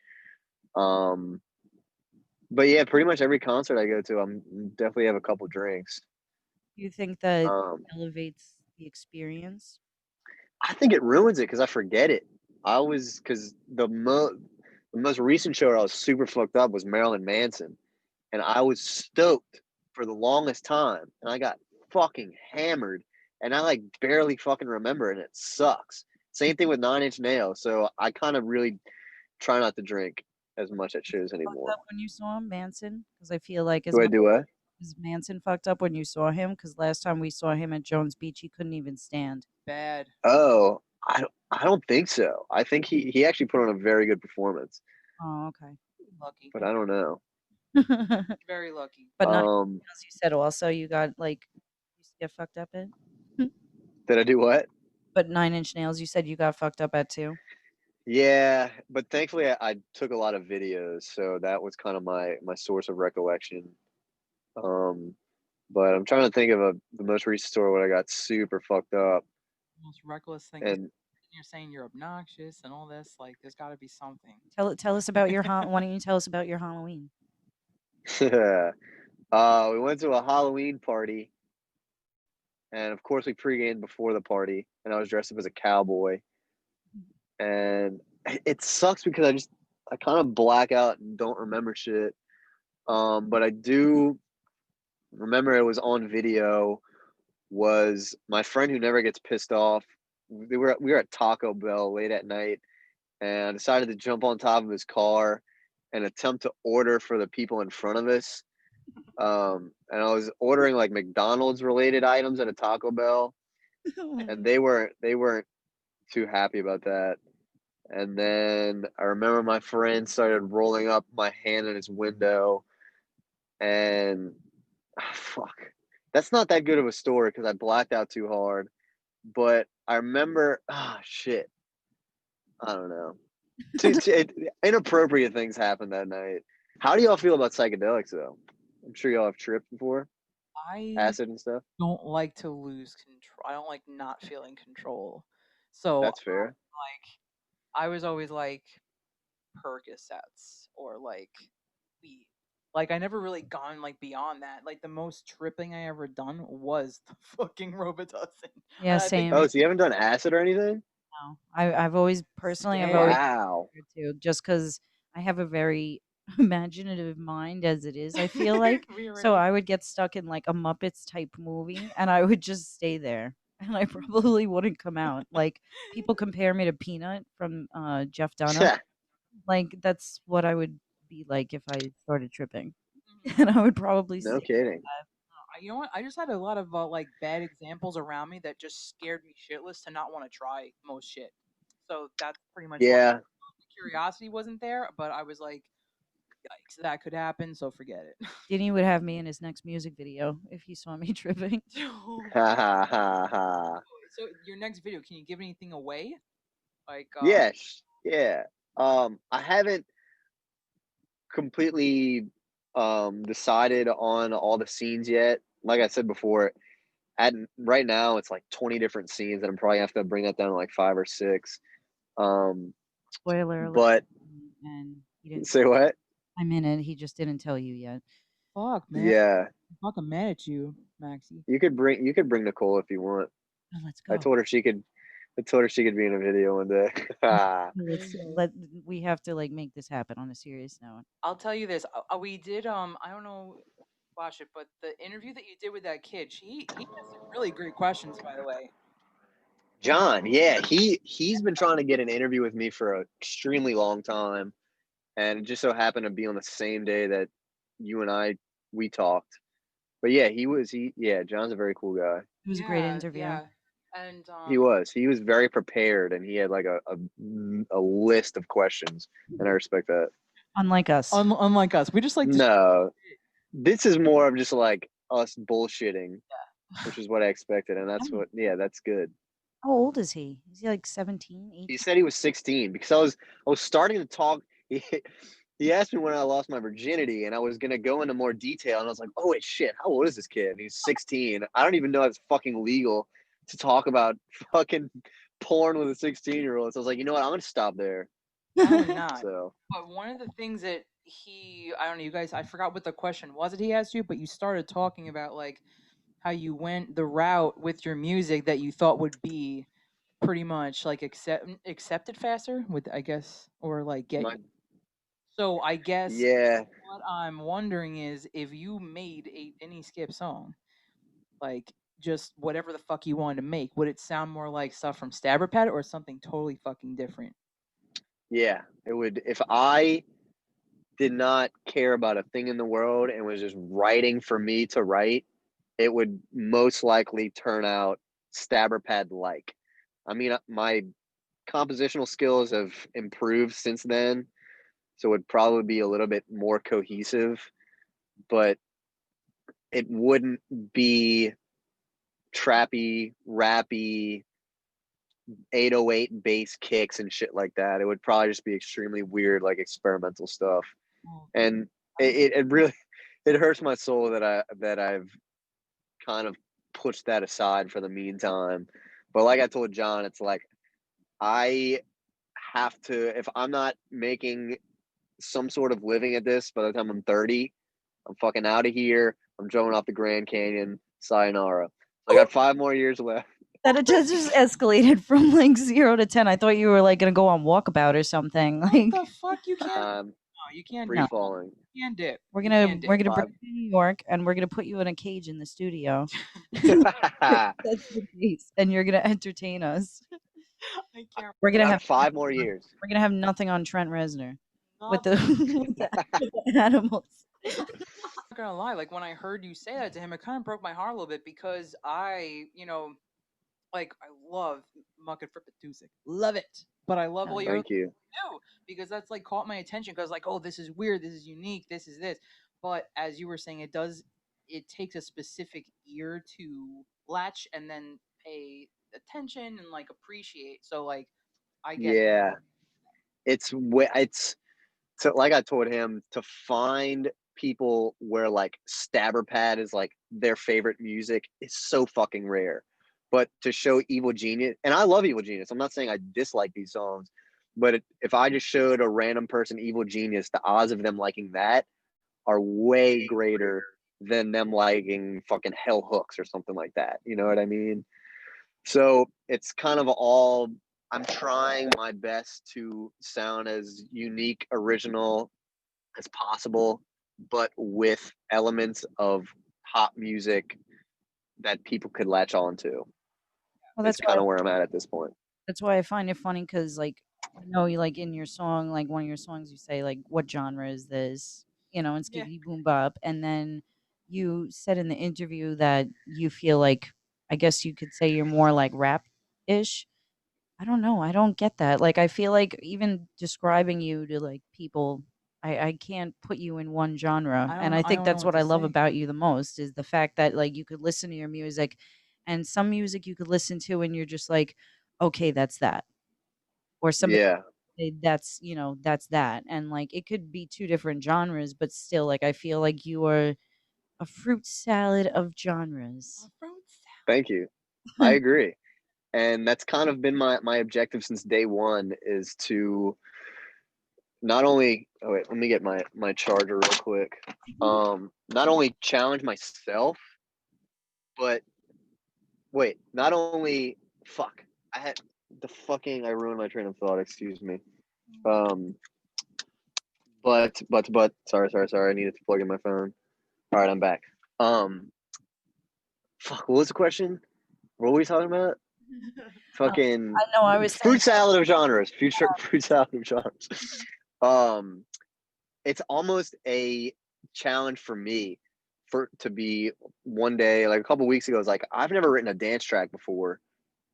[SPEAKER 2] But yeah, pretty much every concert I go to, I'm definitely have a couple drinks.
[SPEAKER 3] Do you think that
[SPEAKER 2] Um,
[SPEAKER 3] elevates the experience?
[SPEAKER 2] I think it ruins it because I forget it. Because the most recent show where I was super fucked up was Marilyn Manson, and I was stoked for the longest time, and I got fucking hammered, and I like barely fucking remember, and it sucks. Same thing with Nine Inch Nails, so I kind of really try not to drink as much at shows
[SPEAKER 3] Fucked
[SPEAKER 2] anymore.
[SPEAKER 3] up when you saw him, Manson? Because I feel like
[SPEAKER 2] Do I do what?
[SPEAKER 3] is Manson fucked up when you saw him? Because last time we saw him at Jones Beach, he couldn't even stand.
[SPEAKER 1] Bad.
[SPEAKER 2] Oh, I don't think so. I think he actually put on a very good performance,
[SPEAKER 3] Oh, okay.
[SPEAKER 1] Lucky.
[SPEAKER 2] but I don't know.
[SPEAKER 1] Very lucky.
[SPEAKER 3] But not
[SPEAKER 2] Um,
[SPEAKER 3] as you said. Also, you got used to get fucked up at.
[SPEAKER 2] did I do what?
[SPEAKER 3] But Nine Inch Nails, you said you got fucked up at too.
[SPEAKER 2] Yeah, but thankfully I took a lot of videos, so that was kind of my source of recollection. Um, but I'm trying to think of the most recent story when I got super fucked up,
[SPEAKER 1] Most reckless thing.
[SPEAKER 2] and
[SPEAKER 1] You're saying you're obnoxious and all this. Like, there's got to be something.
[SPEAKER 3] Tell us about your why don't you tell us about your Halloween?
[SPEAKER 2] we went to a Halloween party, and of course we pre-gamed before the party, and I was dressed up as a cowboy, and it sucks because I kind of black out and don't remember shit. But I do remember it was on video. Was my friend who never gets pissed off. We were at Taco Bell late at night, and I decided to jump on top of his car and attempt to order for the people in front of us. And I was ordering like McDonald's related items at a Taco Bell, and they weren't too happy about that. And then I remember my friend started rolling up my hand in his window, and fuck, that's not that good of a story because I blacked out too hard. But I remember, shit, I don't know. Inappropriate things happened that night. How do y'all feel about psychedelics though? I'm sure y'all have tripped before,
[SPEAKER 1] I
[SPEAKER 2] acid and stuff.
[SPEAKER 1] don't like to lose control. I don't like not feeling control. So,
[SPEAKER 2] That's fair.
[SPEAKER 1] like, I was always like Percocets or like weed. Like, I never really gone like beyond that. Like, the most tripping I ever done was the fucking Robitussin.
[SPEAKER 3] Yeah,
[SPEAKER 1] And I think
[SPEAKER 3] same.
[SPEAKER 2] Oh, so you haven't done acid or anything?
[SPEAKER 3] No, I've always personally I've
[SPEAKER 1] Scared.
[SPEAKER 3] always
[SPEAKER 2] Wow.
[SPEAKER 3] scared too, just because I have a very imaginative mind as it is. I feel like so I would get stuck in like a Muppets type movie, and I would just stay there, and I probably wouldn't come out. Like people compare me to Peanut from Jeff Dunham. Like that's what I would be like if I started tripping,
[SPEAKER 1] Mhm.
[SPEAKER 3] and I would probably
[SPEAKER 2] No
[SPEAKER 3] stay.
[SPEAKER 2] kidding.
[SPEAKER 1] You know what? I just had a lot of like bad examples around me that just scared me shitless to not want to try most shit. So that's pretty much why
[SPEAKER 2] Yeah.
[SPEAKER 1] the curiosity wasn't there. But I was like, yikes, that could happen. So forget it.
[SPEAKER 3] Dinny would have me in his next music video if he saw me tripping.
[SPEAKER 2] Ha ha ha ha.
[SPEAKER 1] So your next video, can you give anything away? Like,
[SPEAKER 2] Yes. Yeah. I haven't completely decided on all the scenes yet. Like I said before, at right now it's like 20 different scenes, and I'm probably have to bring that down to like 5 or 6.
[SPEAKER 3] Spoiler alert.
[SPEAKER 2] But
[SPEAKER 3] And he didn't.
[SPEAKER 2] say what?
[SPEAKER 3] I'm in it. He just didn't tell you yet.
[SPEAKER 1] fuck, man,
[SPEAKER 2] Yeah,
[SPEAKER 1] I'm fucking mad at you, Maxie.
[SPEAKER 2] you could bring Nicole if you want.
[SPEAKER 3] Oh, let's
[SPEAKER 2] I
[SPEAKER 3] go.
[SPEAKER 2] told her I told her she could be in a video one day.
[SPEAKER 3] We have to like make this happen on a serious note.
[SPEAKER 1] I'll tell you this. We did I don't know watch it, but the interview that you did with that kid, he has some really great questions, by the way.
[SPEAKER 2] John, yeah, he's been trying to get an interview with me for an extremely long time, and it just so happened to be on the same day that you and we talked. But yeah, John's a very cool guy.
[SPEAKER 3] It was a great interview.
[SPEAKER 1] Yeah. And
[SPEAKER 2] He was very prepared, and he had like a list of questions, and I respect that.
[SPEAKER 3] Unlike us.
[SPEAKER 1] unlike us, we just like to
[SPEAKER 2] No, this is more of just like us bullshitting, which is what I expected, and that's good.
[SPEAKER 3] How old is he? Is he like 17, 18?
[SPEAKER 2] He said he was 16 because I was starting to talk. He asked me when I lost my virginity, and I was gonna go into more detail, and I was like, "Oh wait, shit! How old is this kid?" And he's 16. I don't even know if it's fucking legal to talk about fucking porn with a 16-year-old. So I was like, you know what? I'm gonna stop there.
[SPEAKER 1] Probably not.
[SPEAKER 2] So,
[SPEAKER 1] but one of the things that I don't know, you guys, I forgot what the question was that he asked you, but you started talking about like how you went the route with your music that you thought would be pretty much like accepted faster with, I guess, or like get. So I guess
[SPEAKER 2] yeah.
[SPEAKER 1] what I'm wondering is if you made a DINNY Skip song, like just whatever the fuck you wanted to make, would it sound more like stuff from Stabber Pad or something totally fucking different?
[SPEAKER 2] Yeah, it would. If I did not care about a thing in the world and was just writing for me to write, it would most likely turn out Stabber Pad like. I mean, my compositional skills have improved since then, so it would probably be a little bit more cohesive, but it wouldn't be trappy, rappy, 808 bass kicks and shit like that. It would probably just be extremely weird, like experimental stuff. And it really it hurts my soul that I've kind of pushed that aside for the meantime. But like I told John, it's like I have to, if I'm not making some sort of living at this by the time I'm 30, I'm fucking out of here. I'm jumping off the Grand Canyon. Sayonara. I got 5 more years left.
[SPEAKER 3] That it just escalated from like 0 to 10. I thought you were like gonna go on walkabout or something. Like
[SPEAKER 1] what the fuck? You can't. No, you can't.
[SPEAKER 2] Free falling.
[SPEAKER 1] You can't dip.
[SPEAKER 3] We're gonna bring you to New York, and we're gonna put you in a cage in the studio. That's the case, and you're gonna entertain us.
[SPEAKER 1] I can't.
[SPEAKER 3] We're gonna have
[SPEAKER 2] 5 more years.
[SPEAKER 3] We're gonna have nothing on Trent Reznor with the animals.
[SPEAKER 1] I'm not gonna lie, like when I heard you say that to him, it kind of broke my heart a little bit because I, like I love Muck and Frippatusik, love it, but I love all your
[SPEAKER 2] Thank you.
[SPEAKER 1] too because that's like caught my attention because like, oh, this is weird, this is unique, this is this. But as you were saying, it takes a specific ear to latch and then pay attention and like appreciate. So like, I get
[SPEAKER 2] yeah, it's so like I told him to find people where like Stabber Pad is like their favorite music is so fucking rare. But to show Evil Genius, and I love Evil Genius. I'm not saying I dislike these songs, but if I just showed a random person Evil Genius, the odds of them liking that are way greater than them liking fucking Hell Hooks or something like that. You know what I mean? So it's kind of all, I'm trying my best to sound as unique, original as possible, but with elements of pop music that people could latch on to.
[SPEAKER 3] Well,
[SPEAKER 2] that's kind of where I'm at this point.
[SPEAKER 3] That's why I find it funny because, like, I know you like in your song, like one of your songs, you say like, "What genre is this?" And skibbity boom bop, and then you said in the interview that you feel like, I guess you could say you're more like rap ish. I don't know. I don't get that. Like, I feel like even describing you to like people, I can't put you in one genre, and I think that's what I love about you the most is the fact that like you could listen to your music, and some music you could listen to, and you're just like, okay, that's that, or somebody that's that's that, and like it could be 2 different genres, but still, like I feel like you are a fruit salad of genres.
[SPEAKER 2] Thank you. I agree. And that's kind of been my objective since day one is to not only let me get my charger real quick. Not only challenge myself, but not only I ruined my train of thought. Excuse me. Um, but sorry. I needed to plug in my phone. All right, I'm back. Um, fuck. What was the question? What were we talking about? Fucking
[SPEAKER 3] I know. I was saying
[SPEAKER 2] fruit salad of genres. Future fruit salad of genres. Um, it's almost a challenge for me for to be one day, like a couple weeks ago. I was like, I've never written a dance track before,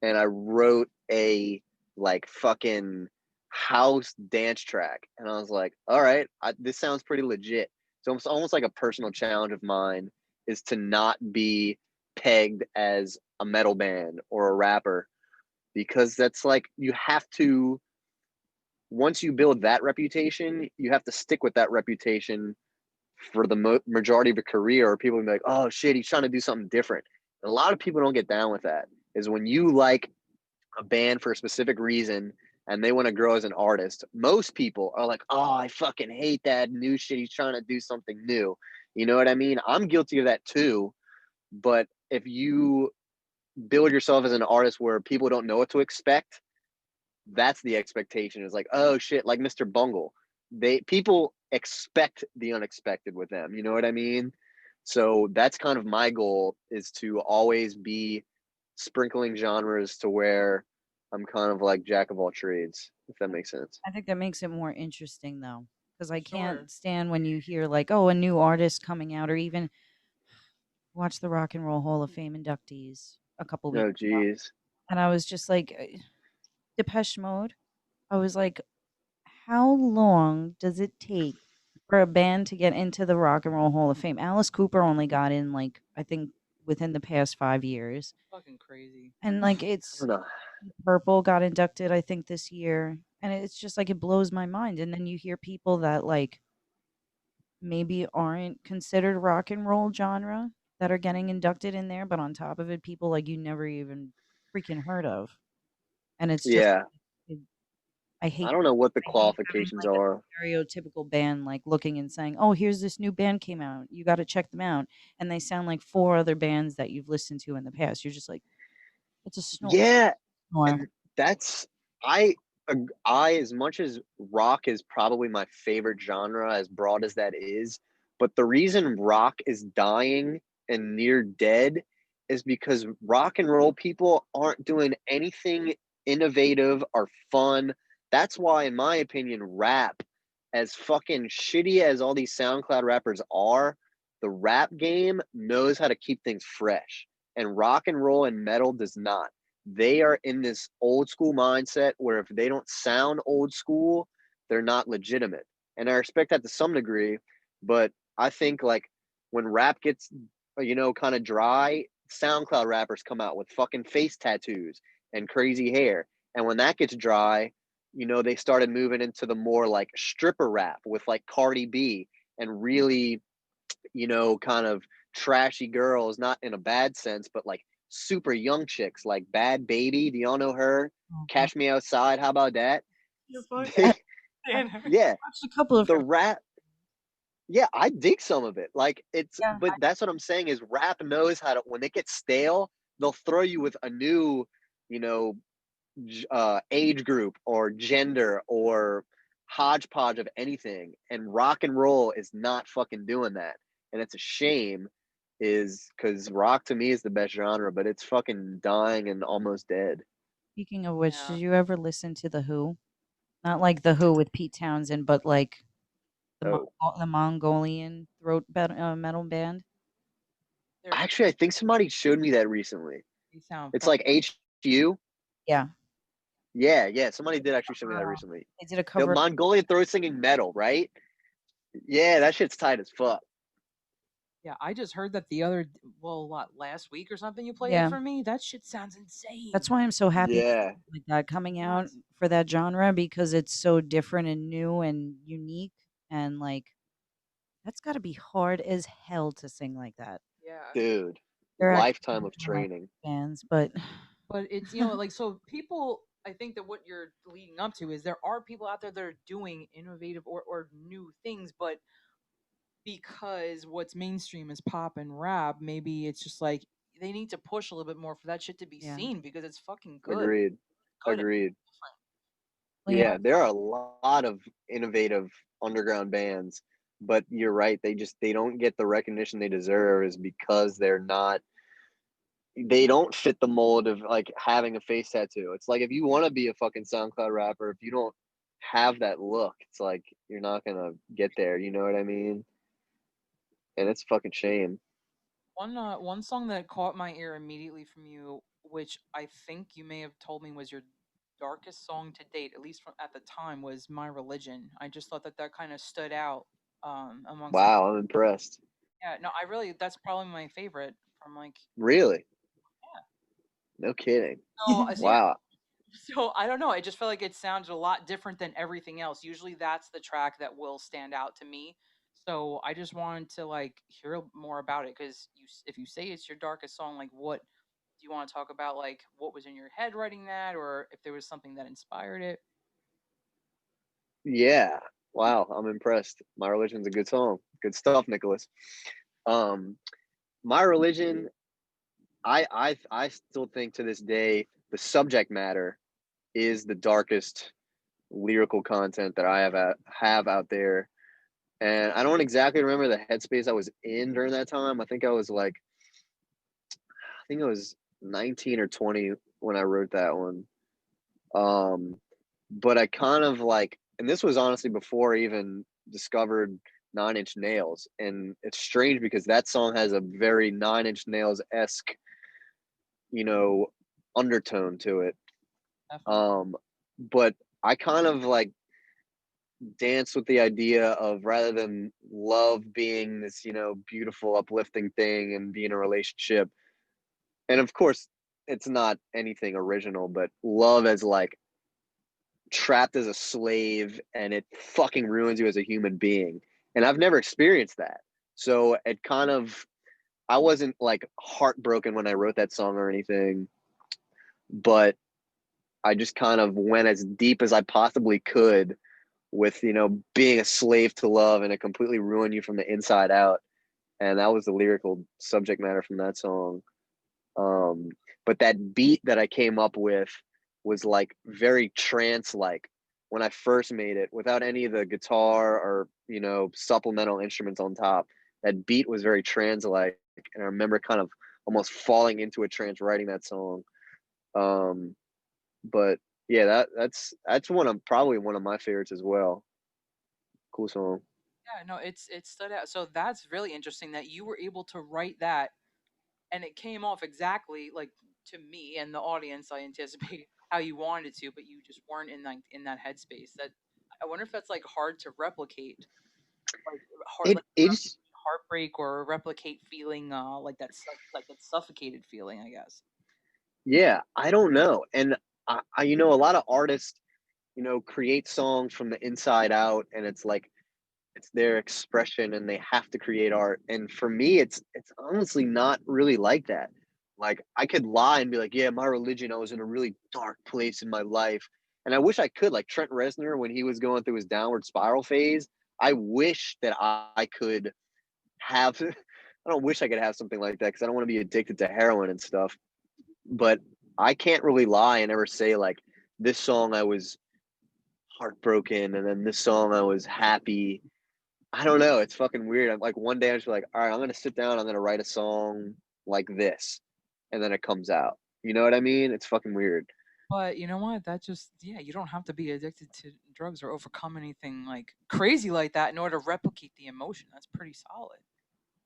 [SPEAKER 2] and I wrote a like fucking house dance track, and I was like, all right, this sounds pretty legit. So it's almost like a personal challenge of mine is to not be pegged as a metal band or a rapper, because that's like you have to, once you build that reputation, you have to stick with that reputation for the majority of a career, or people will be like, oh shit, he's trying to do something different. And a lot of people don't get down with that. Is when you like a band for a specific reason and they want to grow as an artist, most people are like, oh, I fucking hate that new shit. He's trying to do something new. You know what I mean? I'm guilty of that too. But if you build yourself as an artist where people don't know what to expect, that's the expectation. Is like, oh shit, like Mr. Bungle. People expect the unexpected with them. You know what I mean? So that's kind of my goal, is to always be sprinkling genres to where I'm kind of like jack of all trades, if that makes sense.
[SPEAKER 3] I think that makes it more interesting though, because I
[SPEAKER 1] Sure.
[SPEAKER 3] can't stand when you hear like, oh, a new artist coming out, or even watch the Rock and Roll Hall of Fame inductees a couple weeks
[SPEAKER 2] Oh
[SPEAKER 3] ago,
[SPEAKER 2] geez.
[SPEAKER 3] and I was just like, Depeche Mode. I was like, how long does it take for a band to get into the Rock and Roll Hall of Fame? Alice Cooper only got in like I think within the past 5 years,
[SPEAKER 1] Fucking crazy.
[SPEAKER 3] and like
[SPEAKER 2] I
[SPEAKER 3] it's
[SPEAKER 2] don't know.
[SPEAKER 3] Purple got inducted I think this year, and it's just like it blows my mind. And then you hear people that like maybe aren't considered rock and roll genre that are getting inducted in there, but on top of it, people like you never even freaking heard of, and it's just
[SPEAKER 2] Yeah.
[SPEAKER 3] it, I
[SPEAKER 2] I
[SPEAKER 3] hate
[SPEAKER 2] don't know what the
[SPEAKER 3] I hate having
[SPEAKER 2] qualifications
[SPEAKER 3] like a
[SPEAKER 2] are.
[SPEAKER 3] stereotypical band like looking and saying, "Oh, here's this new band came out. You got to check them out," and they sound like four other bands that you've listened to in the past. You're just like, it's a
[SPEAKER 2] Yeah.
[SPEAKER 3] snore.
[SPEAKER 2] And that's I I, as much as rock is probably my favorite genre, as broad as that is, but the reason rock is dying and near dead is because rock and roll people aren't doing anything innovative or fun. That's why, in my opinion, rap, as fucking shitty as all these SoundCloud rappers are, the rap game knows how to keep things fresh. And rock and roll and metal does not. They are in this old school mindset where if they don't sound old school, they're not legitimate. And I respect that to some degree, but I think like when rap gets, kind of dry, SoundCloud rappers come out with fucking face tattoos and crazy hair. And when that gets dry, they started moving into the more like stripper rap with like Cardi B and really, kind of trashy girls, not in a bad sense, but like super young chicks like Bad Baby. Do y'all know her?
[SPEAKER 3] Oh, God.
[SPEAKER 2] Cash Me Outside. How about that?
[SPEAKER 1] You're fucking
[SPEAKER 3] I,
[SPEAKER 2] They,
[SPEAKER 3] I
[SPEAKER 1] saying her.
[SPEAKER 2] yeah,
[SPEAKER 3] watched a couple of
[SPEAKER 2] the
[SPEAKER 3] her.
[SPEAKER 2] rap. Yeah, I dig some of it. Like
[SPEAKER 3] Yeah,
[SPEAKER 2] but that's what I'm saying is rap knows how to, when it gets stale, they'll throw you with a new, you know, age group or gender or hodgepodge of anything. And rock and roll is not fucking doing that. And it's a shame, is because rock to me is the best genre, but it's fucking dying and almost dead.
[SPEAKER 3] speaking of which,
[SPEAKER 1] Yeah.
[SPEAKER 3] did you ever listen to The Who? Not like The Who with Pete Townsend, but like
[SPEAKER 2] Oh,
[SPEAKER 3] The Mongolian metal band?
[SPEAKER 1] They're
[SPEAKER 2] actually, I think somebody showed me that recently.
[SPEAKER 1] they sound
[SPEAKER 2] It's like
[SPEAKER 1] fucking
[SPEAKER 2] HU.
[SPEAKER 3] Yeah.
[SPEAKER 2] Yeah, somebody did actually show me that recently.
[SPEAKER 3] They did a
[SPEAKER 2] The
[SPEAKER 3] cover.
[SPEAKER 2] Mongolian throat singing metal, right? Yeah, that shit's tight as fuck.
[SPEAKER 1] yeah. I just heard that the other well, what, last week or something you played it
[SPEAKER 3] Yeah.
[SPEAKER 1] for me? That shit sounds insane.
[SPEAKER 3] That's why I'm so happy to
[SPEAKER 2] Yeah,
[SPEAKER 3] see like that coming out
[SPEAKER 1] Nuts.
[SPEAKER 3] for that genre, because it's so different and new and unique, and like that's got to be hard as hell to sing like that.
[SPEAKER 1] Yeah.
[SPEAKER 2] dude.
[SPEAKER 3] They're actually
[SPEAKER 2] Lifetime of
[SPEAKER 3] one of my
[SPEAKER 2] training.
[SPEAKER 3] fans, but
[SPEAKER 1] But it's like so people I think that what you're leading up to is there are people out there that are doing innovative or new things, but because what's mainstream is pop and rap, maybe it's just like they need to push a little bit more for that shit to be
[SPEAKER 3] yeah.
[SPEAKER 1] seen because it's fucking good.
[SPEAKER 2] Agreed.
[SPEAKER 1] good.
[SPEAKER 2] Agreed.
[SPEAKER 3] Well, you
[SPEAKER 2] Yeah,
[SPEAKER 3] know,
[SPEAKER 2] there are a lot of innovative underground bands, but you're right. They don't get the recognition they deserve is because they don't fit the mold of like having a face tattoo. It's like if you want to be a fucking SoundCloud rapper, if you don't have that look, it's like you're not gonna get there. You know what I mean? And it's a fucking shame.
[SPEAKER 1] One song that caught my ear immediately from you, which I think you may have told me was your darkest song to date, at least from at the time, was "My Religion." I just thought that that kind of stood out amongst the.
[SPEAKER 2] Wow, I'm impressed.
[SPEAKER 1] Yeah, no, I really that's probably my favorite from like.
[SPEAKER 2] Really?
[SPEAKER 1] Yeah.
[SPEAKER 2] No kidding.
[SPEAKER 1] So yeah,
[SPEAKER 2] Wow.
[SPEAKER 1] so I don't know. I just felt like it sounded a lot different than everything else. Usually that's the track that will stand out to me. So I just wanted to like hear more about it because if you say it's your darkest song, like what do you want to talk about? Like what was in your head writing that, or if there was something that inspired it?
[SPEAKER 2] Yeah. Wow, I'm impressed. My Religion's a good song. Good stuff, Nicholas. Um, My Religion, I still think to this day the subject matter is the darkest lyrical content that I have out there. And I don't exactly remember the headspace I was in during that time. I think I was 19 or 20 when I wrote that one. Um, but I kind of like, and this was honestly before I even discovered Nine Inch Nails. And it's strange because that song has a very Nine Inch Nails esque, you know, undertone to it.
[SPEAKER 1] Definitely.
[SPEAKER 2] But I kind of like dance with the idea of rather than love being this, beautiful, uplifting thing and be in a relationship. And of course, it's not anything original, but love as like trapped as a slave and it fucking ruins you as a human being. And I've never experienced that. So it kind of, I wasn't like heartbroken when I wrote that song or anything, but I just kind of went as deep as I possibly could with, being a slave to love and it completely ruin you from the inside out. And that was the lyrical subject matter from that song. Um, but that beat that I came up with was like very trance like when I first made it without any of the guitar or, supplemental instruments on top. That beat was very trance like. And I remember kind of almost falling into a trance writing that song. Um, but yeah, that's probably one of my favorites as well. Cool song.
[SPEAKER 1] Yeah, no, it stood out. So that's really interesting that you were able to write that and it came off exactly like to me and the audience I anticipate how you wanted it to, but you just weren't in that headspace. That I wonder if that's like hard to replicate, like hard
[SPEAKER 2] It
[SPEAKER 1] like
[SPEAKER 2] it's
[SPEAKER 1] heartbreak or replicate feeling like like that suffocated feeling, I guess.
[SPEAKER 2] Yeah, I don't know. And a lot of artists, create songs from the inside out and it's like it's their expression and they have to create art. And for me, it's honestly not really like that. Like I could lie and be like, yeah, My Religion, I was in a really dark place in my life. And I wish I could, like Trent Reznor, when he was going through his downward spiral phase, I wish that I could have I don't wish I could have something like that because I don't want to be addicted to heroin and stuff. But I can't really lie and ever say like this song I was heartbroken and then this song I was happy. I don't know. It's fucking weird. I'm like one day I'm just like, all right, I'm gonna sit down. I'm gonna write a song like this, and then it comes out. You know what I mean? It's fucking weird.
[SPEAKER 1] But you know what? That just yeah, you don't have to be addicted to drugs or overcome anything like crazy like that in order to replicate the emotion. That's pretty solid.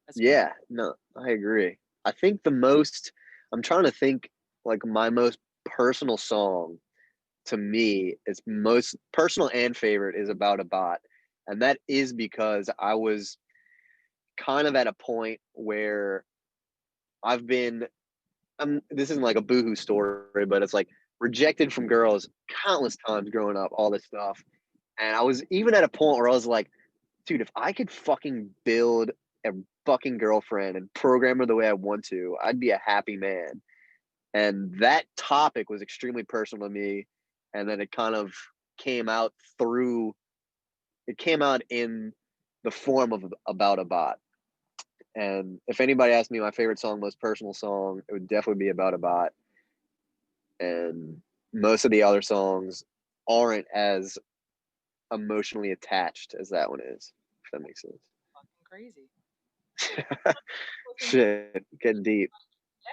[SPEAKER 1] That's great.
[SPEAKER 2] Yeah, no, I agree. I think the most. I'm trying to think like my most personal song to me is most personal and favorite is About a Bot, and that is because I was kind of at a point where I've been this isn't like a boohoo story, but it's like rejected from girls countless times growing up, all this stuff. And I was even at a point where I was like, dude, if I could fucking build a fucking girlfriend and program her the way I want to, I'd be a happy man. And that topic was extremely personal to me. And then it kind of came out through, it came out in the form of About a Bot. And if anybody asked me my favorite song, most personal song, it would definitely be About a Bot. And most of the other songs aren't as emotionally attached as that one is, if that makes sense.
[SPEAKER 1] Fucking crazy.
[SPEAKER 2] Shit, getting deep.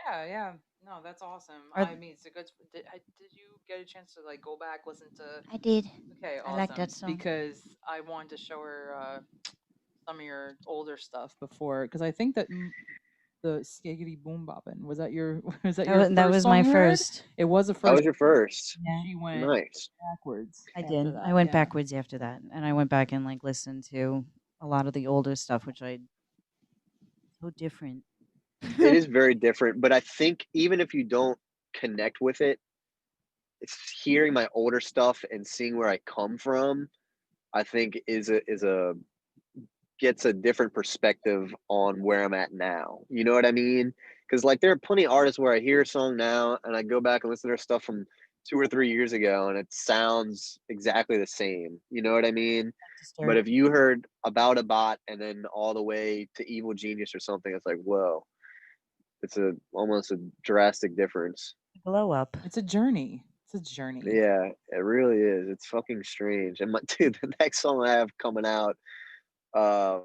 [SPEAKER 1] Yeah, yeah. No, that's awesome.
[SPEAKER 3] Are
[SPEAKER 1] I mean, it's a good. Did you get a chance to like go back listen to?
[SPEAKER 3] I did.
[SPEAKER 1] Okay,
[SPEAKER 3] I like
[SPEAKER 1] awesome.
[SPEAKER 3] that song.
[SPEAKER 1] Because I wanted to show her some of your older stuff before, because I think that the Skiggity Boom Boppin', was that your was that your
[SPEAKER 3] That
[SPEAKER 1] first
[SPEAKER 3] was
[SPEAKER 1] song
[SPEAKER 3] my
[SPEAKER 1] you heard?
[SPEAKER 3] first.
[SPEAKER 1] It was the
[SPEAKER 2] That
[SPEAKER 1] first.
[SPEAKER 2] was your first.
[SPEAKER 3] Yeah,
[SPEAKER 1] She went
[SPEAKER 2] Nice.
[SPEAKER 1] backwards.
[SPEAKER 3] I
[SPEAKER 1] after
[SPEAKER 3] did.
[SPEAKER 1] that.
[SPEAKER 3] I went
[SPEAKER 1] Yeah.
[SPEAKER 3] backwards after that, and I went back and like listened to a lot of the older stuff, which I so different.
[SPEAKER 2] It is very different, but I think even if you don't connect with it, it's hearing my older stuff and seeing where I come from, I think is a gets a different perspective on where I'm at now. You know what I mean? Because like there are plenty of artists where I hear a song now and I go back and listen to their stuff from 2 or 3 years ago and it sounds exactly the same. You know what I mean? But if you heard About a Bot and then all the way to Evil Genius or something, it's like, whoa, it's a almost a drastic difference.
[SPEAKER 3] Glow up.
[SPEAKER 1] It's a journey. It's a journey.
[SPEAKER 2] Yeah, it really is. It's fucking strange. And my dude, the next song I have coming out, um,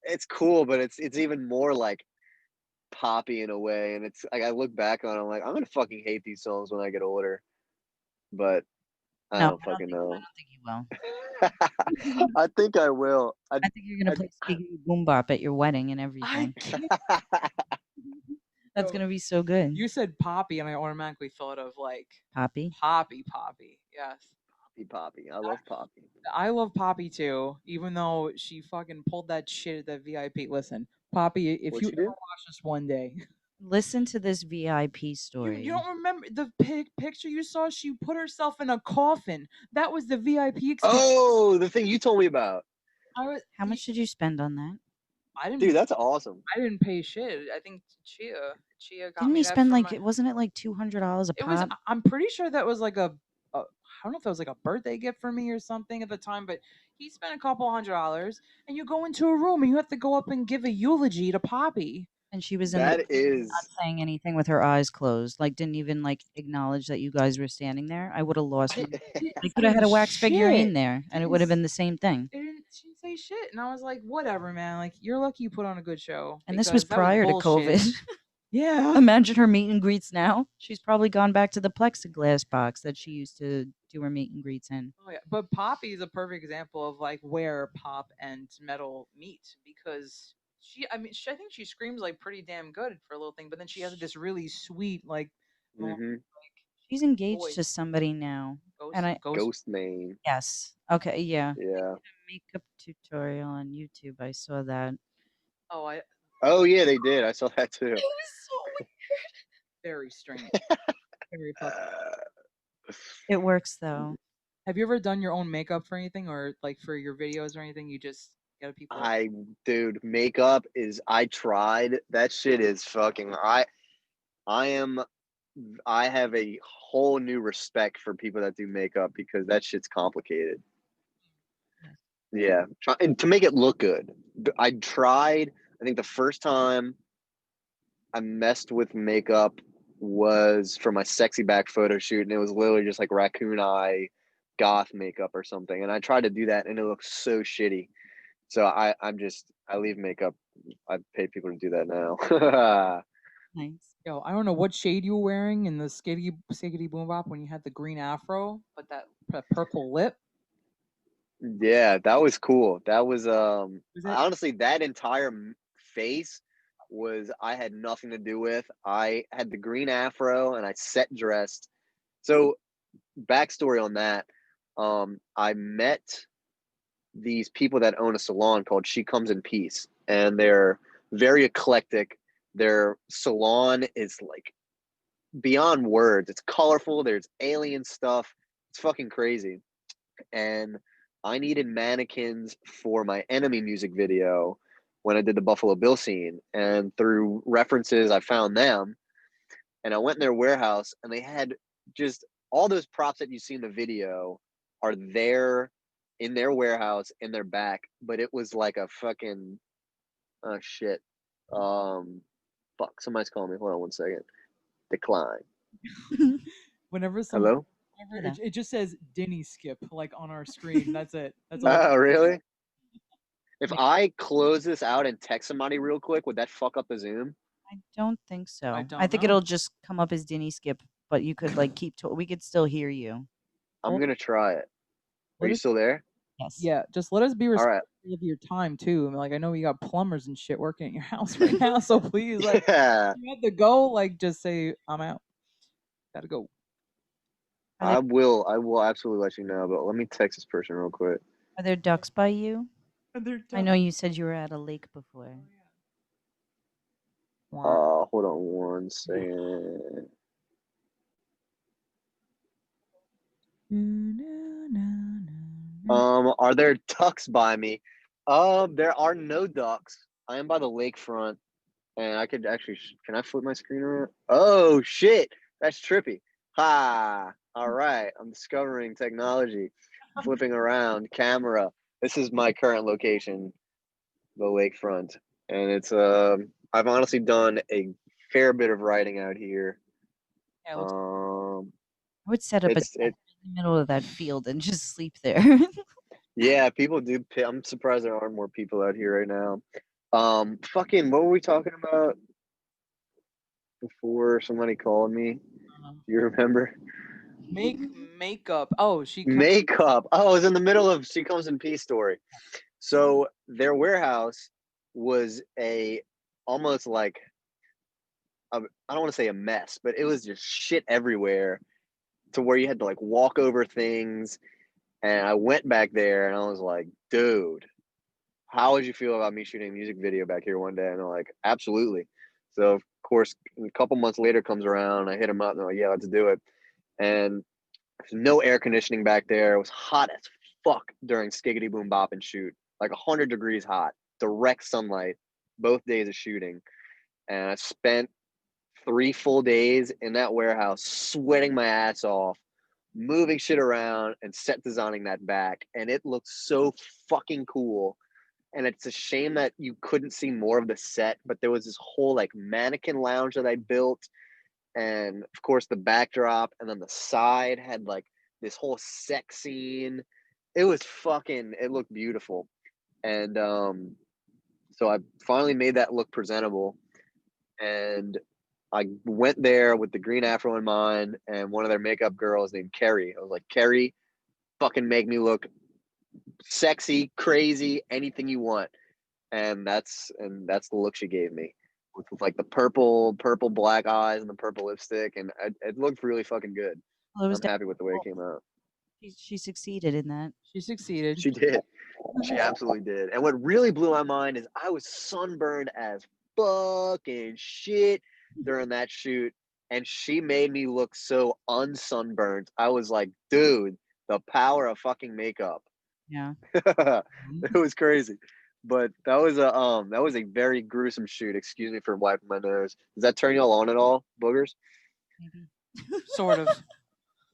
[SPEAKER 2] it's cool, but it's even more like poppy in a way. And it's like I look back on it, I'm like, I'm gonna fucking hate these songs when I get older. But I
[SPEAKER 3] No,
[SPEAKER 2] don't fucking
[SPEAKER 3] I
[SPEAKER 2] know.
[SPEAKER 3] don't think you will.
[SPEAKER 2] I think I will.
[SPEAKER 3] I think you're gonna play Skiggity Boom Bop at your wedding and
[SPEAKER 1] I
[SPEAKER 3] everything.
[SPEAKER 1] can't.
[SPEAKER 3] That's
[SPEAKER 1] So,
[SPEAKER 3] gonna be so good.
[SPEAKER 1] you said Poppy, and I automatically thought of like
[SPEAKER 3] Poppy.
[SPEAKER 1] Poppy. Yes.
[SPEAKER 2] Poppy. I love Poppy.
[SPEAKER 1] I love Poppy too, even though she fucking pulled that shit at the VIP. Listen, Poppy, if
[SPEAKER 2] What'd
[SPEAKER 1] you
[SPEAKER 2] she
[SPEAKER 1] ever
[SPEAKER 2] do?
[SPEAKER 1] watch this one day,
[SPEAKER 3] Listen to this VIP story.
[SPEAKER 1] you don't remember the picture you saw? She put herself in a coffin. That was the VIP experience.
[SPEAKER 2] Oh, the thing you told me about.
[SPEAKER 1] I was,
[SPEAKER 3] How much did you spend on that?
[SPEAKER 1] I didn't.
[SPEAKER 2] Dude, that's awesome.
[SPEAKER 1] I didn't pay shit. I think Chia got
[SPEAKER 3] Didn't
[SPEAKER 1] me
[SPEAKER 3] he
[SPEAKER 1] that
[SPEAKER 3] spend
[SPEAKER 1] for
[SPEAKER 3] like
[SPEAKER 1] my.
[SPEAKER 3] wasn't it like $200 a
[SPEAKER 1] It was.
[SPEAKER 3] pop?
[SPEAKER 1] I'm pretty sure that was like a. I don't know if that was like a birthday gift for me or something at the time, but he spent a couple $100, and you go into a room and you have to go up and give a eulogy to Poppy.
[SPEAKER 3] And she was in the
[SPEAKER 2] That
[SPEAKER 3] not
[SPEAKER 2] is
[SPEAKER 3] saying anything with her eyes closed. Like didn't even like acknowledge that you guys were standing there. I would have lost my. They could have had a wax figurine there, and it would have been the same thing.
[SPEAKER 1] She didn't say shit, and I was like, whatever, man. Like you're lucky you put on a good show
[SPEAKER 3] And this was
[SPEAKER 1] because that was
[SPEAKER 3] prior to
[SPEAKER 1] bullshit.
[SPEAKER 3] COVID.
[SPEAKER 1] Yeah.
[SPEAKER 3] Imagine her meet and greets now. She's probably gone back to the plexiglass box that she used to do her meet and greets in.
[SPEAKER 1] Oh yeah, but Poppy is a perfect example of like where pop and metal meet because I mean, I think she screams like pretty damn good for a little thing, but then she has this really sweet like,
[SPEAKER 2] mm-hmm.
[SPEAKER 1] like
[SPEAKER 3] She's engaged to
[SPEAKER 1] voice.
[SPEAKER 3] somebody now. And I
[SPEAKER 2] Ghost Main.
[SPEAKER 3] yes. Okay, yeah.
[SPEAKER 2] Yeah.
[SPEAKER 3] Makeup tutorial on YouTube. I saw that.
[SPEAKER 1] Oh,
[SPEAKER 2] Oh yeah, they did. I saw that too.
[SPEAKER 3] It was so
[SPEAKER 1] very strange, very fucking.
[SPEAKER 3] It works though.
[SPEAKER 1] Have you ever done your own makeup for anything, or like for your videos or anything? You just get people.
[SPEAKER 2] Dude, makeup is I tried. That shit is fucking I am I have a whole new respect for people that do makeup because that shit's complicated. Yeah, and to make it look good. I tried. I think the first time I messed with makeup was for my sexy back photo shoot, and it was literally just like raccoon eye goth makeup or something. And I tried to do that, and it looks so shitty. So I leave makeup. I pay people to do that now.
[SPEAKER 3] Nice.
[SPEAKER 1] Yo, I don't know what shade you were wearing in the Skiggity Boom Bop when you had the green afro, but that purple lip.
[SPEAKER 2] Yeah, that was cool. That was
[SPEAKER 1] Was that
[SPEAKER 2] honestly that entire face was I had nothing to do with. I had the green afro and I set dressed. So backstory on that, I met these people that own a salon called She Comes in Peace, and they're very eclectic. Their salon is like beyond words. It's colorful. There's alien stuff. It's fucking crazy. And I needed mannequins for my Enemy music video when I did the Buffalo Bill scene. And through references, I found them. And I went in their warehouse, and they had just all those props that you see in the video are there in their warehouse in their back. But it was like a fucking oh shit. Fuck, somebody's calling me. Hold on one second. Decline.
[SPEAKER 1] Whenever
[SPEAKER 2] Hello?
[SPEAKER 1] it just says Dinny skip like on our screen. That's it. That's all.
[SPEAKER 2] Oh, really? If
[SPEAKER 1] Yeah.
[SPEAKER 2] I close this out and text somebody real quick, would that fuck up the Zoom?
[SPEAKER 3] I don't think so. I
[SPEAKER 1] don't
[SPEAKER 3] think
[SPEAKER 1] know.
[SPEAKER 3] it'll just come up as Dinny skip, but you could like we could still hear you.
[SPEAKER 2] I'm
[SPEAKER 1] Well,
[SPEAKER 2] gonna try it. Are
[SPEAKER 1] let
[SPEAKER 2] you
[SPEAKER 1] us,
[SPEAKER 2] still there?
[SPEAKER 3] Yes.
[SPEAKER 1] yeah, just let us be
[SPEAKER 2] All
[SPEAKER 1] respectful
[SPEAKER 2] right.
[SPEAKER 1] of your time too. I mean, like I know you got plumbers and shit working at your house right now, so please, like,
[SPEAKER 2] Yeah,
[SPEAKER 1] you have to go. Like, just say I'm out. Gotta go.
[SPEAKER 3] Are
[SPEAKER 2] I will absolutely let you know, but let me text this person real quick.
[SPEAKER 3] there ducks by you?
[SPEAKER 1] And they're
[SPEAKER 3] I know you said you were at a lake before.
[SPEAKER 2] Hold on one second. Are there ducks by me? There are no ducks. I am by the lakefront, and I could actually. Can I flip my screen around? Oh shit, that's trippy. Ha! All right, I'm discovering technology. Flipping around camera. This is my current location, the lakefront, and it's I've honestly done a fair bit of writing out here.
[SPEAKER 3] Yeah,
[SPEAKER 2] Um,
[SPEAKER 3] I would set up a
[SPEAKER 2] it's
[SPEAKER 3] tent
[SPEAKER 2] it.
[SPEAKER 3] in the middle of that field and just sleep there.
[SPEAKER 2] Yeah, people do. I'm surprised there aren't more people out here right now. Fucking, what were we talking about before somebody called me? Do you remember?
[SPEAKER 1] Make makeup. Oh, she
[SPEAKER 2] Makeup. Oh, I was in the middle of She Comes in Peace story. So their warehouse was almost like I don't want to say a mess, but it was just shit everywhere to where you had to like walk over things. And I went back there and I was like, dude, how would you feel about me shooting a music video back here one day? And they're like, absolutely. So of course, a couple months later comes around, I hit them up and they're like, yeah, let's do it. And there's no air conditioning back there. It was hot as fuck during Skiggity Boom Bop and shoot, like 100 degrees hot, direct sunlight, both days of shooting. And I spent 3 full days in that warehouse, sweating my ass off, moving shit around and set designing that back. And it looked so fucking cool. And it's a shame that you couldn't see more of the set, but there was this whole like mannequin lounge that I built, and of course the backdrop, and then the side had like this whole sex scene. It was fucking, it looked beautiful. And so I finally made that look presentable, and I went there with the green afro in mind and one of their makeup girls named Kerry. I was like, Kerry, fucking make me look sexy, crazy, anything you want. And that's the look she gave me with like the purple black eyes and the purple lipstick, and it looked really fucking good.
[SPEAKER 3] Well, it was
[SPEAKER 2] I'm happy with the way it came out.
[SPEAKER 3] she succeeded in that.
[SPEAKER 1] She succeeded.
[SPEAKER 2] She did. She absolutely did. And what really blew my mind is I was sunburned as fucking shit during that shoot, and she made me look so unsunburned. I was like, dude, the power of fucking makeup.
[SPEAKER 3] Yeah.
[SPEAKER 2] It was crazy. But that was a very gruesome shoot. Excuse me for wiping my nose. Does that turn y'all on at all, boogers?
[SPEAKER 3] Maybe.
[SPEAKER 1] Sort of.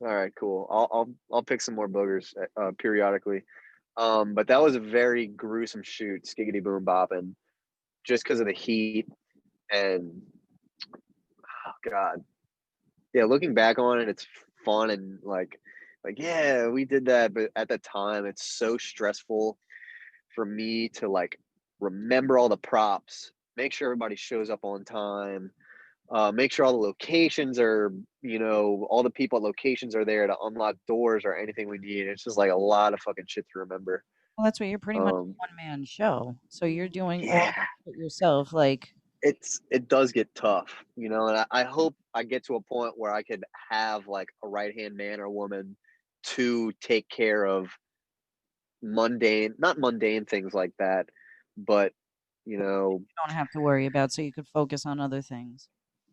[SPEAKER 2] All right, cool. I'll pick some more boogers periodically. But that was a very gruesome shoot, skiggity boom bopping, just because of the heat and oh god, yeah. Looking back on it, it's fun and like yeah, we did that. But at the time, it's so stressful for me to like remember all the props, make sure everybody shows up on time, make sure all the locations are, all the people at locations are there to unlock doors or anything we need. It's just like a lot of fucking shit to remember.
[SPEAKER 3] Well, that's what you're pretty much a
[SPEAKER 2] Um,
[SPEAKER 3] one-man show. So you're doing all
[SPEAKER 2] yeah,
[SPEAKER 3] of it yourself. Like,
[SPEAKER 2] it does get tough, and I hope I get to a point where I could have like a right hand man or woman to take care of not mundane things like that, but you know,
[SPEAKER 3] you don't have to worry about, so you could focus on other things.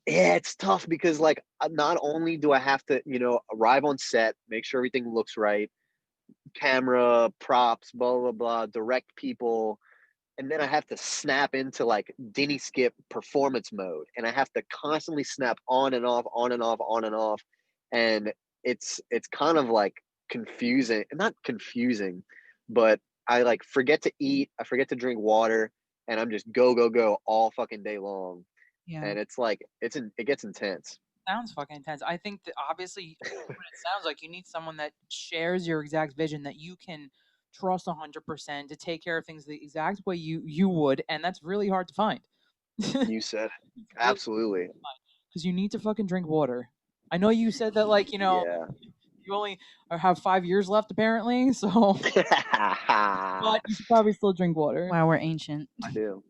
[SPEAKER 2] yeah, it's tough because like not only do I have to, arrive on set, make sure everything looks right, camera, props, blah blah blah, direct people, and then I have to snap into like Dinny skip performance mode, and I have to constantly snap on and off, on and off, on and off, and it's kind of like confusing, not confusing, but I like forget to eat, I forget to drink water, and I'm just go go go all fucking day long,
[SPEAKER 3] Yeah.
[SPEAKER 2] and it's like it gets intense.
[SPEAKER 4] Sounds fucking intense. I think that obviously what it sounds like you need someone that shares your exact vision that you can trust 100% to take care of things the exact way you would, and that's really hard to find.
[SPEAKER 2] You said it.
[SPEAKER 4] It's really
[SPEAKER 2] Absolutely.
[SPEAKER 4] because you need to fucking drink water. I know you said that like
[SPEAKER 2] Yeah.
[SPEAKER 4] you only have 5 years left apparently, so but you should probably still drink water.
[SPEAKER 3] Wow, we're ancient.
[SPEAKER 2] I do.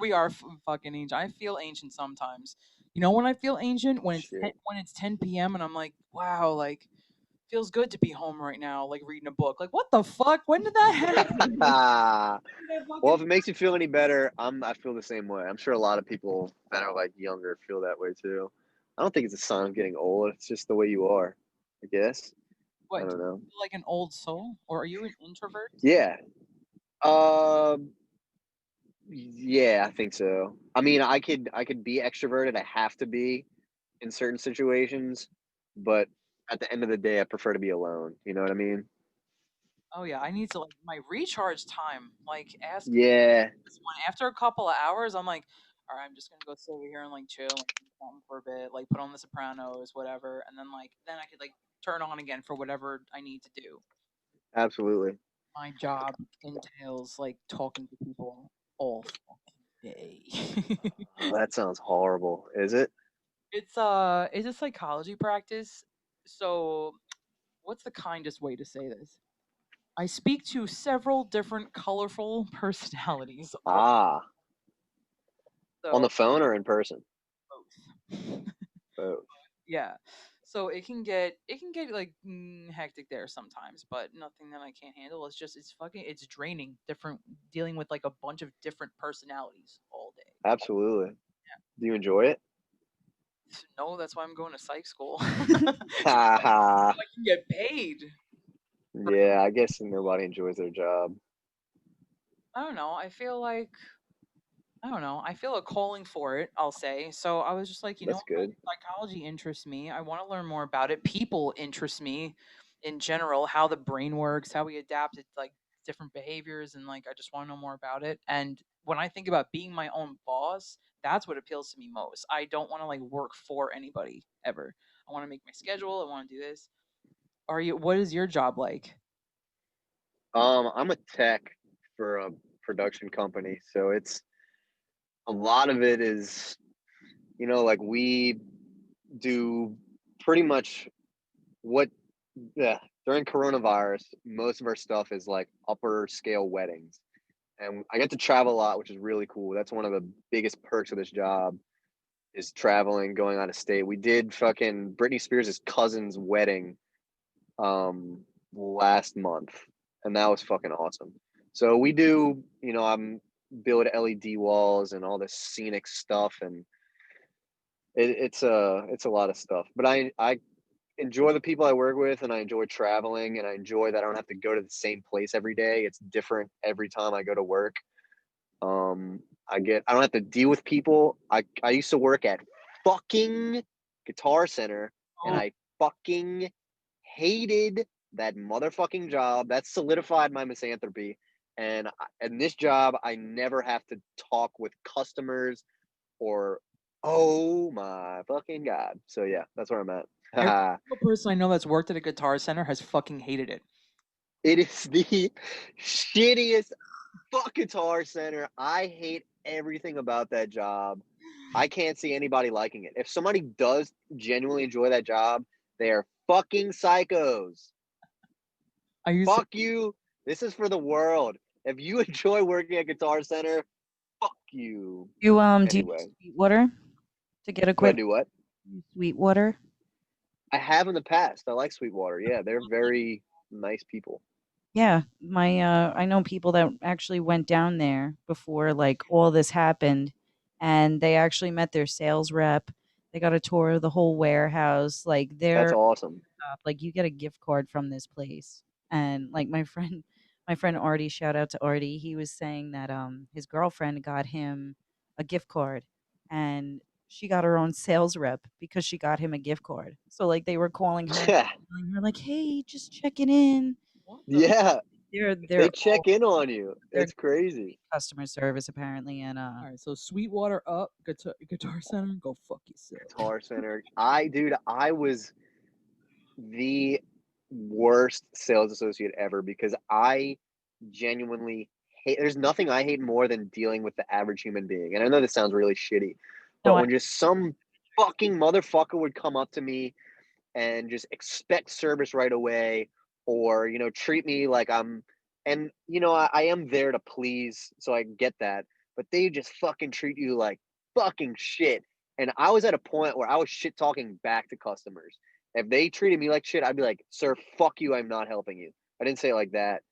[SPEAKER 4] We are fucking ancient. I feel ancient sometimes. You know when I feel ancient when it's
[SPEAKER 2] Shit.
[SPEAKER 4] when it's 10 p.m. and I'm like, wow, like feels good to be home right now, like reading a book. Like what the fuck? When did that happen?
[SPEAKER 2] Well, if it makes you feel any better, I feel the same way. I'm sure a lot of people that are like younger feel that way too. I don't think it's a sign of getting old. It's just the way you are, I guess. I
[SPEAKER 4] What? Do
[SPEAKER 2] don't
[SPEAKER 4] you
[SPEAKER 2] know.
[SPEAKER 4] feel like an old soul, or are you an introvert?
[SPEAKER 2] Yeah. Um. Yeah, I think so. I mean, I could be extroverted. I have to be in certain situations, but at the end of the day, I prefer to be alone. You know what I mean?
[SPEAKER 4] Oh yeah, I need to like my recharge time. Like ask
[SPEAKER 2] Yeah,
[SPEAKER 4] this one after a couple of hours. I'm like, all right, I'm just gonna go sit over here and like chill, like do something for a bit, like put on The Sopranos, whatever, and then I could like turn on again for whatever I need to do.
[SPEAKER 2] absolutely.
[SPEAKER 4] My job entails like talking to people all fucking day.
[SPEAKER 2] Oh, that sounds horrible. Is it?
[SPEAKER 4] It's a psychology practice. So what's the kindest way to say this? I speak to several different colorful personalities.
[SPEAKER 2] Ah, on the
[SPEAKER 4] So
[SPEAKER 2] phone or in person?
[SPEAKER 4] both.
[SPEAKER 2] Both.
[SPEAKER 4] Yeah. So it can get like hectic there sometimes, but nothing that I can't handle. It's just it's draining. Different dealing with like a bunch of different personalities all day.
[SPEAKER 2] Absolutely. Do you enjoy it?
[SPEAKER 4] No, that's why I'm going to psych school. So
[SPEAKER 2] Ha ha.
[SPEAKER 4] I can get paid.
[SPEAKER 2] Yeah, I guess nobody enjoys their job.
[SPEAKER 4] I don't know. I don't know. I feel a calling for it, I'll say. So I was just like,
[SPEAKER 2] That's good.
[SPEAKER 4] psychology interests me. I want to learn more about it. People interest me in general, how the brain works, how we adapt to like different behaviors, and like I just want to know more about it. And when I think about being my own boss, that's what appeals to me most. I don't want to like work for anybody ever. I want to make my schedule. I want to do this. Are you? What is your job like?
[SPEAKER 2] I'm a tech for a production company, so it's a lot of it is, like we do pretty much what, yeah, during coronavirus, most of our stuff is like upper scale weddings. And I get to travel a lot, which is really cool. That's one of the biggest perks of this job is traveling, going out of state. We did fucking Britney Spears' cousin's wedding last month, and that was fucking awesome. So we do, I'm build LED walls and all this scenic stuff, and it's a lot of stuff. But I enjoy the people I work with, and I enjoy traveling, and I enjoy that I don't have to go to the same place every day. It's different every time I go to work. Um, I don't have to deal with people. I used to work at fucking Guitar Center, and
[SPEAKER 4] Oh,
[SPEAKER 2] I fucking hated that motherfucking job. That solidified my misanthropy. And in this job, I never have to talk with customers or, oh my fucking god. So yeah, that's where I'm
[SPEAKER 4] every
[SPEAKER 2] at.
[SPEAKER 4] single person I know that's worked at a Guitar Center has fucking hated it.
[SPEAKER 2] It is the shittiest fuck Guitar Center. I hate everything about that job. I can't see anybody liking it. If somebody does genuinely enjoy that job, they are fucking psychos.
[SPEAKER 4] I used to
[SPEAKER 2] Fuck you. This is for the world. If you enjoy working at Guitar Center, fuck you.
[SPEAKER 3] You do you
[SPEAKER 2] Anyway,
[SPEAKER 3] use Sweetwater to get
[SPEAKER 2] do I
[SPEAKER 3] equipment?
[SPEAKER 2] do what?
[SPEAKER 3] Sweetwater.
[SPEAKER 2] I have in the past. I like Sweetwater. Yeah, they're very nice people.
[SPEAKER 3] Yeah, my I know people that actually went down there before like all this happened, and they actually met their sales rep. They got a tour of the whole warehouse. Like
[SPEAKER 2] That's
[SPEAKER 3] they're
[SPEAKER 2] awesome.
[SPEAKER 3] like you get a gift card from this place. And like my friend Artie, shout out to Artie. He was saying that his girlfriend got him a gift card, and she got her own sales rep because she got him a gift card. So like they were calling her, telling her like, "Hey, just checking in."
[SPEAKER 4] what the
[SPEAKER 2] Yeah.
[SPEAKER 3] They're
[SPEAKER 2] They check in on you.
[SPEAKER 3] they're
[SPEAKER 2] It's crazy.
[SPEAKER 3] customer service apparently, and
[SPEAKER 4] All right, so Sweetwater up, Guitar Center, go fuck yourself.
[SPEAKER 2] Guitar Center. I was the worst sales associate ever because I genuinely hate. There's nothing I hate more than dealing with the average human being. And I know this sounds really shitty, but
[SPEAKER 3] No, I-
[SPEAKER 2] when just some fucking motherfucker would come up to me and just expect service right away, or treat me like I'm. And I am there to please, so I get that. But they just fucking treat you like fucking shit. And I was at a point where I was shit talking back to customers. If they treated me like shit, I'd be like, "Sir, fuck you. I'm not helping you." I didn't say it like that,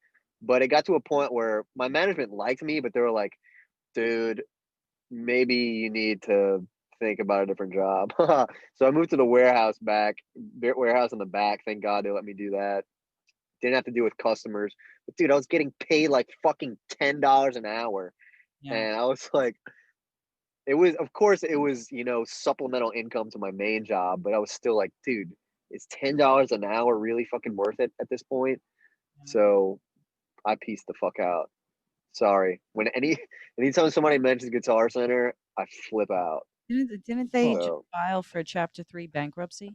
[SPEAKER 2] but it got to a point where my management liked me, but they were like, "Dude, maybe you need to think about a different job." So I moved to the warehouse in the back. Thank God they let me do that. Didn't have to deal with customers. But dude, I was getting paid like fucking $10 an hour.
[SPEAKER 3] yeah.
[SPEAKER 2] And I was like, it was, supplemental income to my main job, but I was still like, dude, is $10 an hour really fucking worth it at this point? So I pieced the fuck out. Sorry. Anytime somebody mentions Guitar Center, I flip out.
[SPEAKER 3] Didn't they just
[SPEAKER 2] So
[SPEAKER 3] file for Chapter 3 bankruptcy?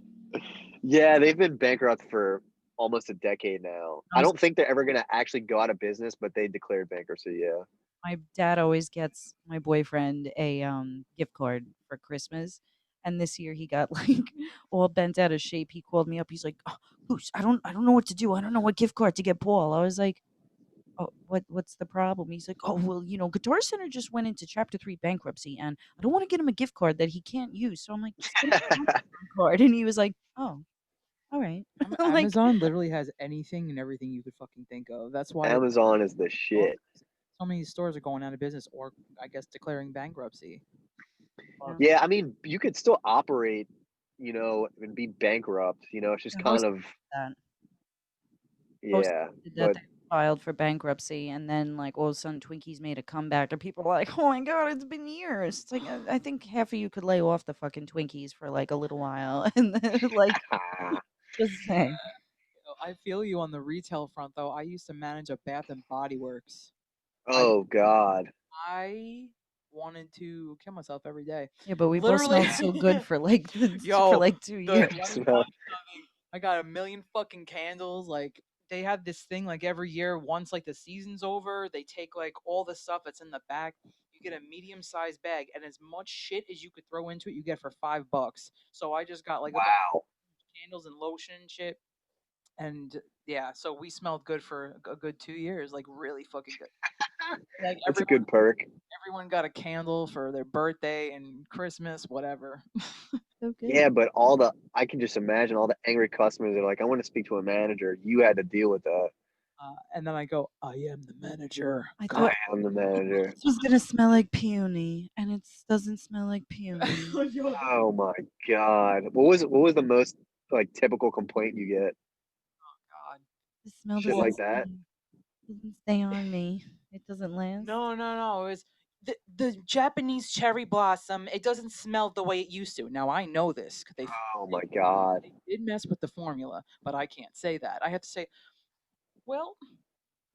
[SPEAKER 2] yeah, they've been bankrupt for almost a decade now. I
[SPEAKER 3] I'm
[SPEAKER 2] don't think they're ever gonna actually go out of business, but they declared bankruptcy. Yeah.
[SPEAKER 3] My dad always gets my boyfriend a gift card for Christmas, and this year he got like all bent out of shape. He called me up. He's like, "Oh, Goose, I don't know what to do. I don't know what gift card to get Paul." I was like, "Oh, what's the problem?" He's like, "Oh, well, Guitar Center just went into Chapter 3 bankruptcy, and I don't want to get him a gift card that he can't use." So I'm like, "Just get him a Amazon card," and he was like, "Oh, all right." I'm like,
[SPEAKER 4] Amazon literally has anything and everything you could fucking think of. That's why
[SPEAKER 2] Amazon is the shit.
[SPEAKER 4] so many stores are going out of business, or I guess declaring bankruptcy.
[SPEAKER 2] Yeah, I mean, you could still operate, and be bankrupt. It's just
[SPEAKER 3] Yeah,
[SPEAKER 2] kind
[SPEAKER 3] most
[SPEAKER 2] of
[SPEAKER 3] that.
[SPEAKER 2] yeah.
[SPEAKER 3] Did that
[SPEAKER 2] But
[SPEAKER 3] they filed for bankruptcy, and then like all of a sudden Twinkies made a comeback, and people were like, "Oh my god, it's been years." It's like I think half of you could lay off the fucking Twinkies for like a little while, and then like just saying.
[SPEAKER 4] I feel you on the retail front, though. I used to manage a Bath and Body Works.
[SPEAKER 2] oh god,
[SPEAKER 4] I wanted to kill myself every day.
[SPEAKER 3] Yeah, but we both
[SPEAKER 4] Literally,
[SPEAKER 3] smelled so good for like for
[SPEAKER 4] yo,
[SPEAKER 3] like 2
[SPEAKER 4] the
[SPEAKER 3] years.
[SPEAKER 4] let me
[SPEAKER 2] Smell.
[SPEAKER 4] tell you something. I got a million fucking candles. Like they have this thing like every year. Once like the season's over, they take like all the stuff that's in the back. You get a medium-sized bag, and as much shit as you could throw into it, you get for $5. So I just got like a bunch
[SPEAKER 2] Wow,
[SPEAKER 4] of candles and lotion and shit. And yeah, so we smelled good for a good 2 years, like really fucking good. Like
[SPEAKER 2] that's a good perk.
[SPEAKER 4] everyone got a candle for their birthday and Christmas, whatever.
[SPEAKER 3] So good.
[SPEAKER 2] Yeah, but I can just imagine all the angry customers are like, "I want to speak to a manager." You had to deal with that.
[SPEAKER 4] And then I go, I am the manager.
[SPEAKER 3] I
[SPEAKER 4] Come
[SPEAKER 3] thought
[SPEAKER 2] I'm the manager.
[SPEAKER 3] this was gonna smell like peony, and it doesn't smell like peony.
[SPEAKER 2] Oh my god, what was the most like typical complaint you get?
[SPEAKER 4] God.
[SPEAKER 3] The smell
[SPEAKER 2] Shit
[SPEAKER 3] doesn't
[SPEAKER 2] like that.
[SPEAKER 3] doesn't stay on me. It doesn't last.
[SPEAKER 4] No. It was the Japanese cherry blossom. It doesn't smell the way it used to. Now I know this.
[SPEAKER 2] Oh my god.
[SPEAKER 4] They did mess with the formula, but I can't say that. I have to say, well,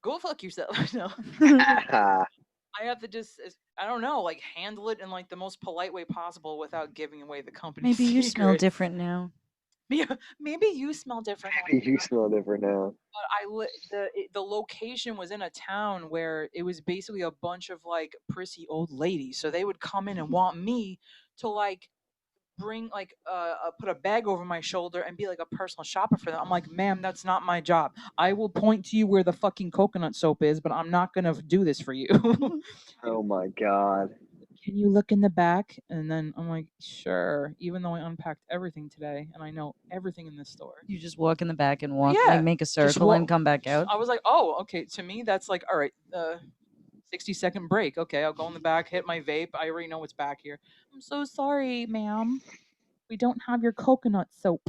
[SPEAKER 4] go fuck yourself. No. I have to just, I don't know, like handle it in like the most polite way possible without giving away the company
[SPEAKER 3] Maybe you smell
[SPEAKER 4] secrets.
[SPEAKER 3] different now.
[SPEAKER 4] Maybe you smell different now.
[SPEAKER 2] You smell different now.
[SPEAKER 4] But the location was in a town where it was basically a bunch of like prissy old ladies. So they would come in and want me to like bring like put a bag over my shoulder and be like a personal shopper for them. I'm like, ma'am, that's not my job. I will point to you where the fucking coconut soap is, but I'm not gonna do this for you.
[SPEAKER 2] Oh my god.
[SPEAKER 4] Can you look in the back? And then I'm like, sure. Even though I unpacked everything today and I know everything in this store.
[SPEAKER 3] You just walk in the back and walk,
[SPEAKER 4] Yeah,
[SPEAKER 3] like make a circle and come back out.
[SPEAKER 4] I was like, oh, okay. To me, that's like, all right, 60-second break. Okay, I'll go in the back, hit my vape. I already know what's back here. I'm so sorry, ma'am. We don't have your coconut soap.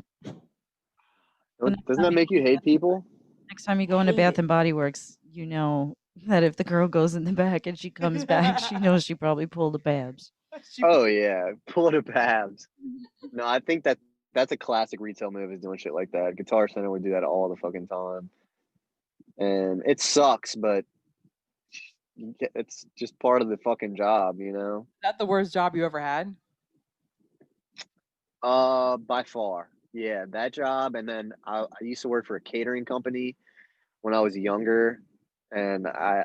[SPEAKER 2] Doesn't that make you hate people?
[SPEAKER 3] Next time you go into
[SPEAKER 4] Hate
[SPEAKER 3] Bath
[SPEAKER 4] it.
[SPEAKER 3] and Body Works, you know that if the girl goes in the back and she comes back, she knows she probably pulled the babs.
[SPEAKER 2] Oh yeah, pull the babs. No, I think that's a classic retail move is doing shit like that. Guitar Center would do that all the fucking time. and it sucks, but it's just part of the fucking job, you know.
[SPEAKER 4] Is that the worst job you ever had?
[SPEAKER 2] By far, yeah, that job, and then I used to work for a catering company when I was younger, and I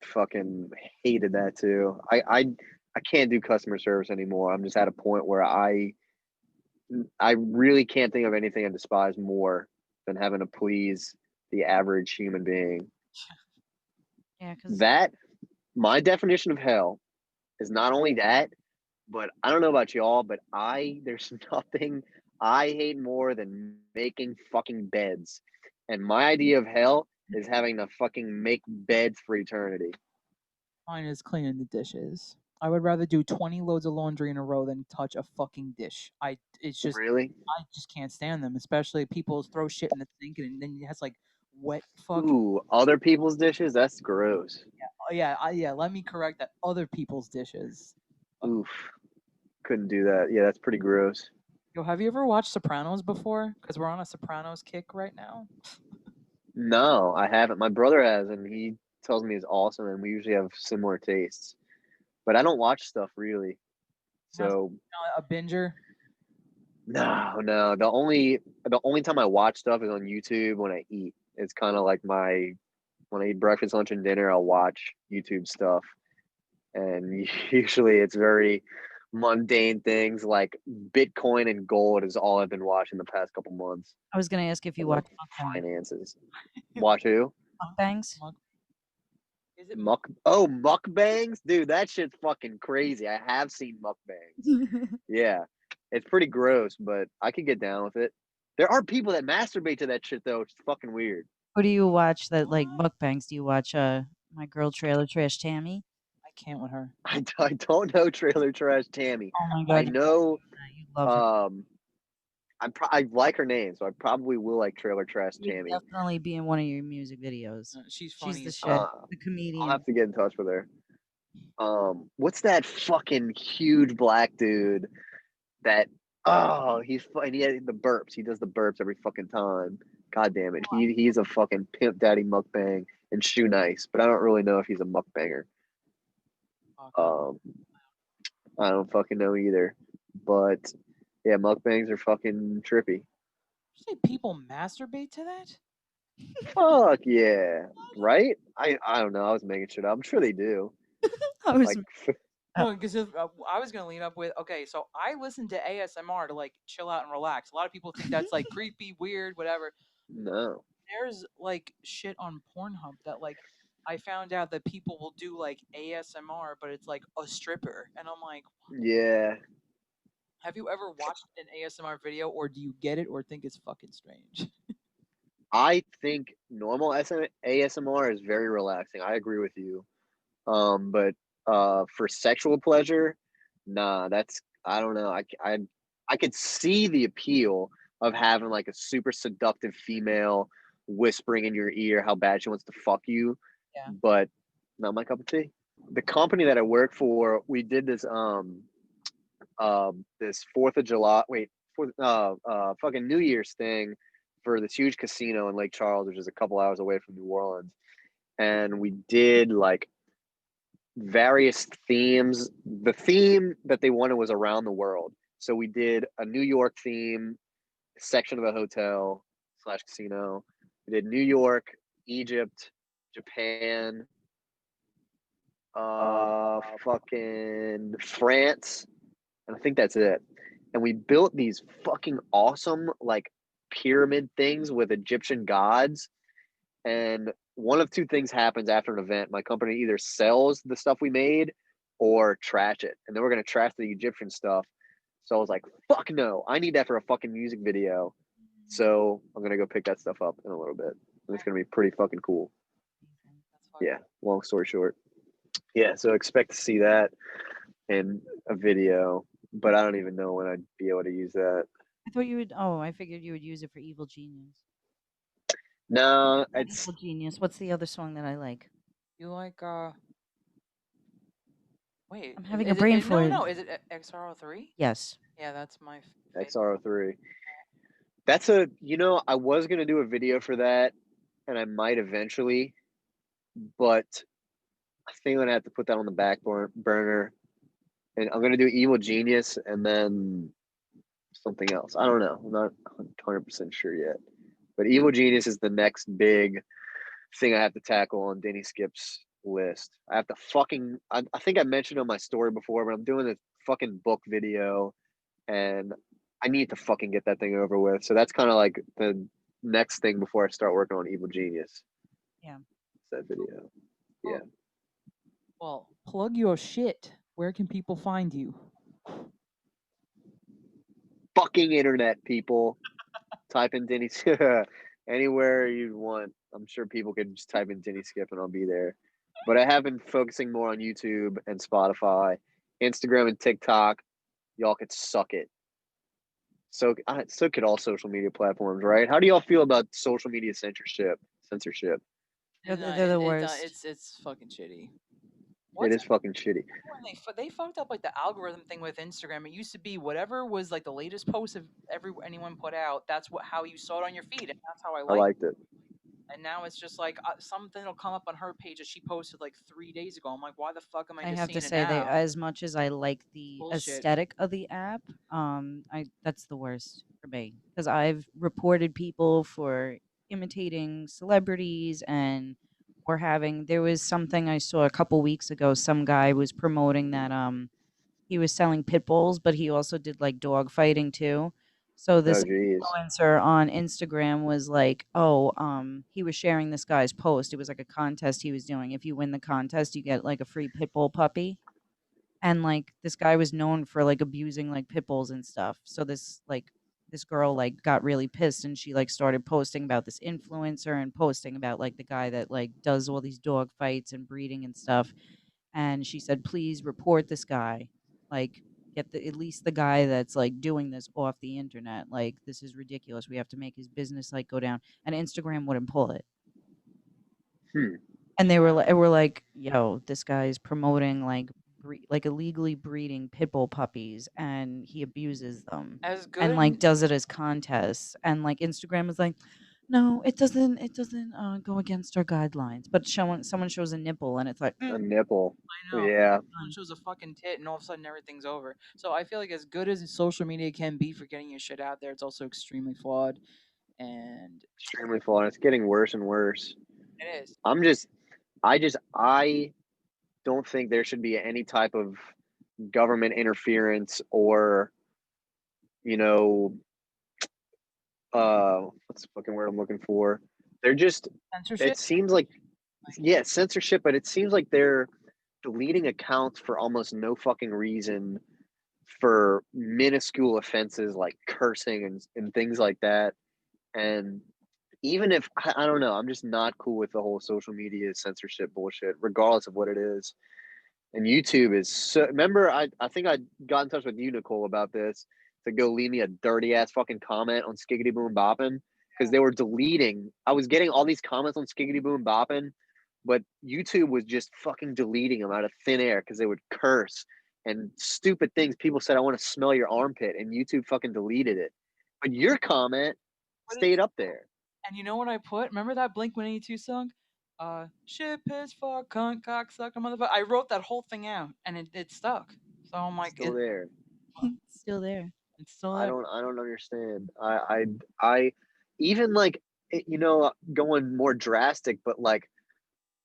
[SPEAKER 2] fucking hated that too. I can't do customer service anymore. I'm just at a point where I really can't think of anything I despise more than having to please the average human being.
[SPEAKER 3] Yeah, because
[SPEAKER 2] That my definition of hell is not only that, but I don't know about y'all, but there's nothing I hate more than making fucking beds. And my idea of hell is having to fucking make beds for eternity.
[SPEAKER 4] Mine is cleaning the dishes. I would rather do 20 loads of laundry in a row than touch a fucking dish. It's just
[SPEAKER 2] Really?
[SPEAKER 4] I just can't stand them, especially people throw shit in the sink and then it has like wet fucking.
[SPEAKER 2] Ooh, other people's dishes? That's gross.
[SPEAKER 4] Oh yeah. Let me correct that. Other people's dishes.
[SPEAKER 2] Oof. Couldn't do that. Yeah, that's pretty gross.
[SPEAKER 4] Yo, have you ever watched Sopranos before? Because we're on a Sopranos kick right now.
[SPEAKER 2] No, I haven't. My brother has, and he tells me it's awesome, and we usually have similar tastes. But I don't watch stuff really. So
[SPEAKER 4] A binger.
[SPEAKER 2] no. The only time I watch stuff is on YouTube when I eat. It's kind of like when I eat breakfast, lunch, and dinner, I'll watch YouTube stuff. And usually it's very mundane things like Bitcoin and gold is all I've been watching the past couple months.
[SPEAKER 3] I was going to ask if you
[SPEAKER 2] And like
[SPEAKER 3] watch
[SPEAKER 2] finances. Watch who?
[SPEAKER 3] mukbangs.
[SPEAKER 4] Is it
[SPEAKER 2] Mukbangs? Dude, that shit's fucking crazy. I have seen mukbangs. Yeah. It's pretty gross, but I could get down with it. There are people that masturbate to that shit though. It's fucking weird.
[SPEAKER 3] Who do you watch that like mukbangs? Do you watch my girl Trailer Trash Tammy?
[SPEAKER 4] I can't with her.
[SPEAKER 2] I don't know Trailer Trash Tammy.
[SPEAKER 3] Oh my god,
[SPEAKER 2] I know
[SPEAKER 3] you love her.
[SPEAKER 2] I like her name, so I probably will like Trailer Trash
[SPEAKER 3] She would
[SPEAKER 2] Tammy.
[SPEAKER 3] definitely be in one of your music videos.
[SPEAKER 4] She's funny.
[SPEAKER 3] She's the
[SPEAKER 4] as
[SPEAKER 3] shit.
[SPEAKER 4] fuck.
[SPEAKER 3] The
[SPEAKER 2] I'll
[SPEAKER 3] comedian.
[SPEAKER 2] have to get in touch with her. What's that fucking huge black dude that he's and he has the burps. He does the burps every fucking time. God damn it. He's a fucking pimp daddy mukbang and shoe nice, but I don't really know if he's a mukbanger. I don't fucking know either. But yeah, mukbangs are fucking trippy.
[SPEAKER 4] You say people masturbate to that?
[SPEAKER 2] Fuck yeah. Right? I don't know. I was making shit up. I'm sure they do.
[SPEAKER 3] I was
[SPEAKER 2] Like
[SPEAKER 4] No, because I was gonna lead up with so I listen to ASMR to like chill out and relax. A lot of people think that's like creepy, weird, whatever.
[SPEAKER 2] no.
[SPEAKER 4] There's like shit on Pornhub that like I found out that people will do like ASMR, but it's like a stripper, and I'm like,
[SPEAKER 2] Yeah.
[SPEAKER 4] have you ever watched an ASMR video, or do you get it, or think it's fucking strange?
[SPEAKER 2] I think normal ASMR is very relaxing. I agree with you. But for sexual pleasure, nah, I don't know. I could see the appeal of having like a super seductive female whispering in your ear how bad she wants to fuck you,
[SPEAKER 4] Yeah.
[SPEAKER 2] but not my cup of tea. The company that I work for, we did this this 4th of July, fucking New Year's thing for this huge casino in Lake Charles, which is a couple hours away from New Orleans. And we did like various themes. The theme that they wanted was around the world. So we did a New York theme section of the hotel / casino. We did New York, Egypt, Japan, fucking France, and I think that's it. And we built these fucking awesome like pyramid things with Egyptian gods. And one of two things happens after an event. My company either sells the stuff we made or trash it. And then we're going to trash the Egyptian stuff. So I was like, fuck no, I need that for a fucking music video. So I'm going to go pick that stuff up in a little bit. And it's going to be pretty fucking cool. Yeah, long story short. Yeah, so expect to see that in a video, but I don't even know when I'd be able to use that.
[SPEAKER 3] I thought you would. Oh, I figured you would use it for Evil Genius.
[SPEAKER 2] No,
[SPEAKER 3] Not
[SPEAKER 2] it's
[SPEAKER 3] Evil Genius. What's the other song that I like?
[SPEAKER 4] You like wait,
[SPEAKER 3] I'm having
[SPEAKER 4] is
[SPEAKER 3] a brain
[SPEAKER 4] it,
[SPEAKER 3] fart.
[SPEAKER 4] No, is it XR03?
[SPEAKER 3] Yes.
[SPEAKER 4] Yeah, that's my favorite.
[SPEAKER 2] XR03. That's I was gonna do a video for that, and I might eventually, but I think I'm gonna have to put that on the back burner. And I'm gonna do Evil Genius and then something else. I don't know. I'm not 100% sure yet. But Evil Genius is the next big thing I have to tackle on Denny Skip's list. I have to fucking. I think I mentioned on my story before, but I'm doing a fucking book video, and I need to fucking get that thing over with. So that's kind of like the next thing before I start working on Evil Genius.
[SPEAKER 3] Yeah.
[SPEAKER 2] That video. Yeah.
[SPEAKER 4] Well, plug your shit. Where can people find you?
[SPEAKER 2] Fucking internet, people. Type in Denny anywhere you want. I'm sure people could just type in Denny Skip and I'll be there. But I have been focusing more on YouTube and Spotify, Instagram and TikTok. Y'all could suck it. So could all social media platforms, right? How do y'all feel about social media censorship?
[SPEAKER 3] They're the worst.
[SPEAKER 4] It's fucking shitty.
[SPEAKER 2] It is fucking shitty.
[SPEAKER 4] When they fucked up like the algorithm thing with Instagram. It used to be whatever was like the latest post of anyone put out. That's how you saw it on your feed, and that's how I
[SPEAKER 2] I liked it.
[SPEAKER 4] And now it's just like something will come up on her page that she posted like 3 days ago. I'm like, why the fuck am I
[SPEAKER 3] I
[SPEAKER 4] just
[SPEAKER 3] have
[SPEAKER 4] seeing
[SPEAKER 3] to
[SPEAKER 4] it
[SPEAKER 3] say,
[SPEAKER 4] now?
[SPEAKER 3] as much as I like the
[SPEAKER 4] Bullshit.
[SPEAKER 3] aesthetic of the app, that's the worst for me because I've reported people for imitating celebrities and there was something I saw a couple weeks ago. Some guy was promoting that he was selling pit bulls, but he also did like dog fighting too. So this
[SPEAKER 2] Oh geez.
[SPEAKER 3] influencer on Instagram was like, "Oh, he was sharing this guy's post. It was like a contest he was doing. If you win the contest, you get like a free pit bull puppy." And like this guy was known for like abusing like pit bulls and stuff. So this girl like got really pissed and she like started posting about this influencer and posting about like the guy that like does all these dog fights and breeding and stuff. And she said, "Please report this guy. Like get at least the guy that's like doing this off the internet. Like this is ridiculous. We have to make his business like go down." And Instagram wouldn't pull it. And they were like, "Yo, this guy's promoting like illegally breeding pit bull puppies and he abuses them
[SPEAKER 4] As good
[SPEAKER 3] and like does it as contests." And like Instagram is like, "No, it doesn't go against our guidelines." But someone shows a nipple and it's like,
[SPEAKER 2] A nipple.
[SPEAKER 4] I know.
[SPEAKER 2] Yeah.
[SPEAKER 4] Someone shows a fucking tit, and all of a sudden everything's over. So I feel like as good as social media can be for getting your shit out there, it's also extremely flawed. And
[SPEAKER 2] Extremely flawed. It's getting worse and worse.
[SPEAKER 4] it is.
[SPEAKER 2] I don't think there should be any type of government interference or, you know, what's the fucking word I'm looking for? They're just,
[SPEAKER 4] Censorship.
[SPEAKER 2] it seems like, yeah, censorship, but it seems like they're deleting accounts for almost no fucking reason for minuscule offenses like cursing and things like that. And even if, I don't know, I'm just not cool with the whole social media censorship bullshit, regardless of what it is. And YouTube is so. Remember, I think I got in touch with you, Nicole, about this to go leave me a dirty ass fucking comment on Skiggity Boom Boppin' because they were deleting. I was getting all these comments on Skiggity Boom Boppin', but YouTube was just fucking deleting them out of thin air because they would curse and stupid things. People said, "I want to smell your armpit," and YouTube fucking deleted it. But your comment stayed up there.
[SPEAKER 4] And you know what I put? Remember that Blink-182 song? Shit, piss, fuck, cunt, cock, sucker, motherfucker. I wrote that whole thing out, and it stuck. So I'm like,
[SPEAKER 2] Still there.
[SPEAKER 3] still there.
[SPEAKER 4] It's still
[SPEAKER 2] I
[SPEAKER 4] there.
[SPEAKER 2] don't understand. I even like going more drastic, but like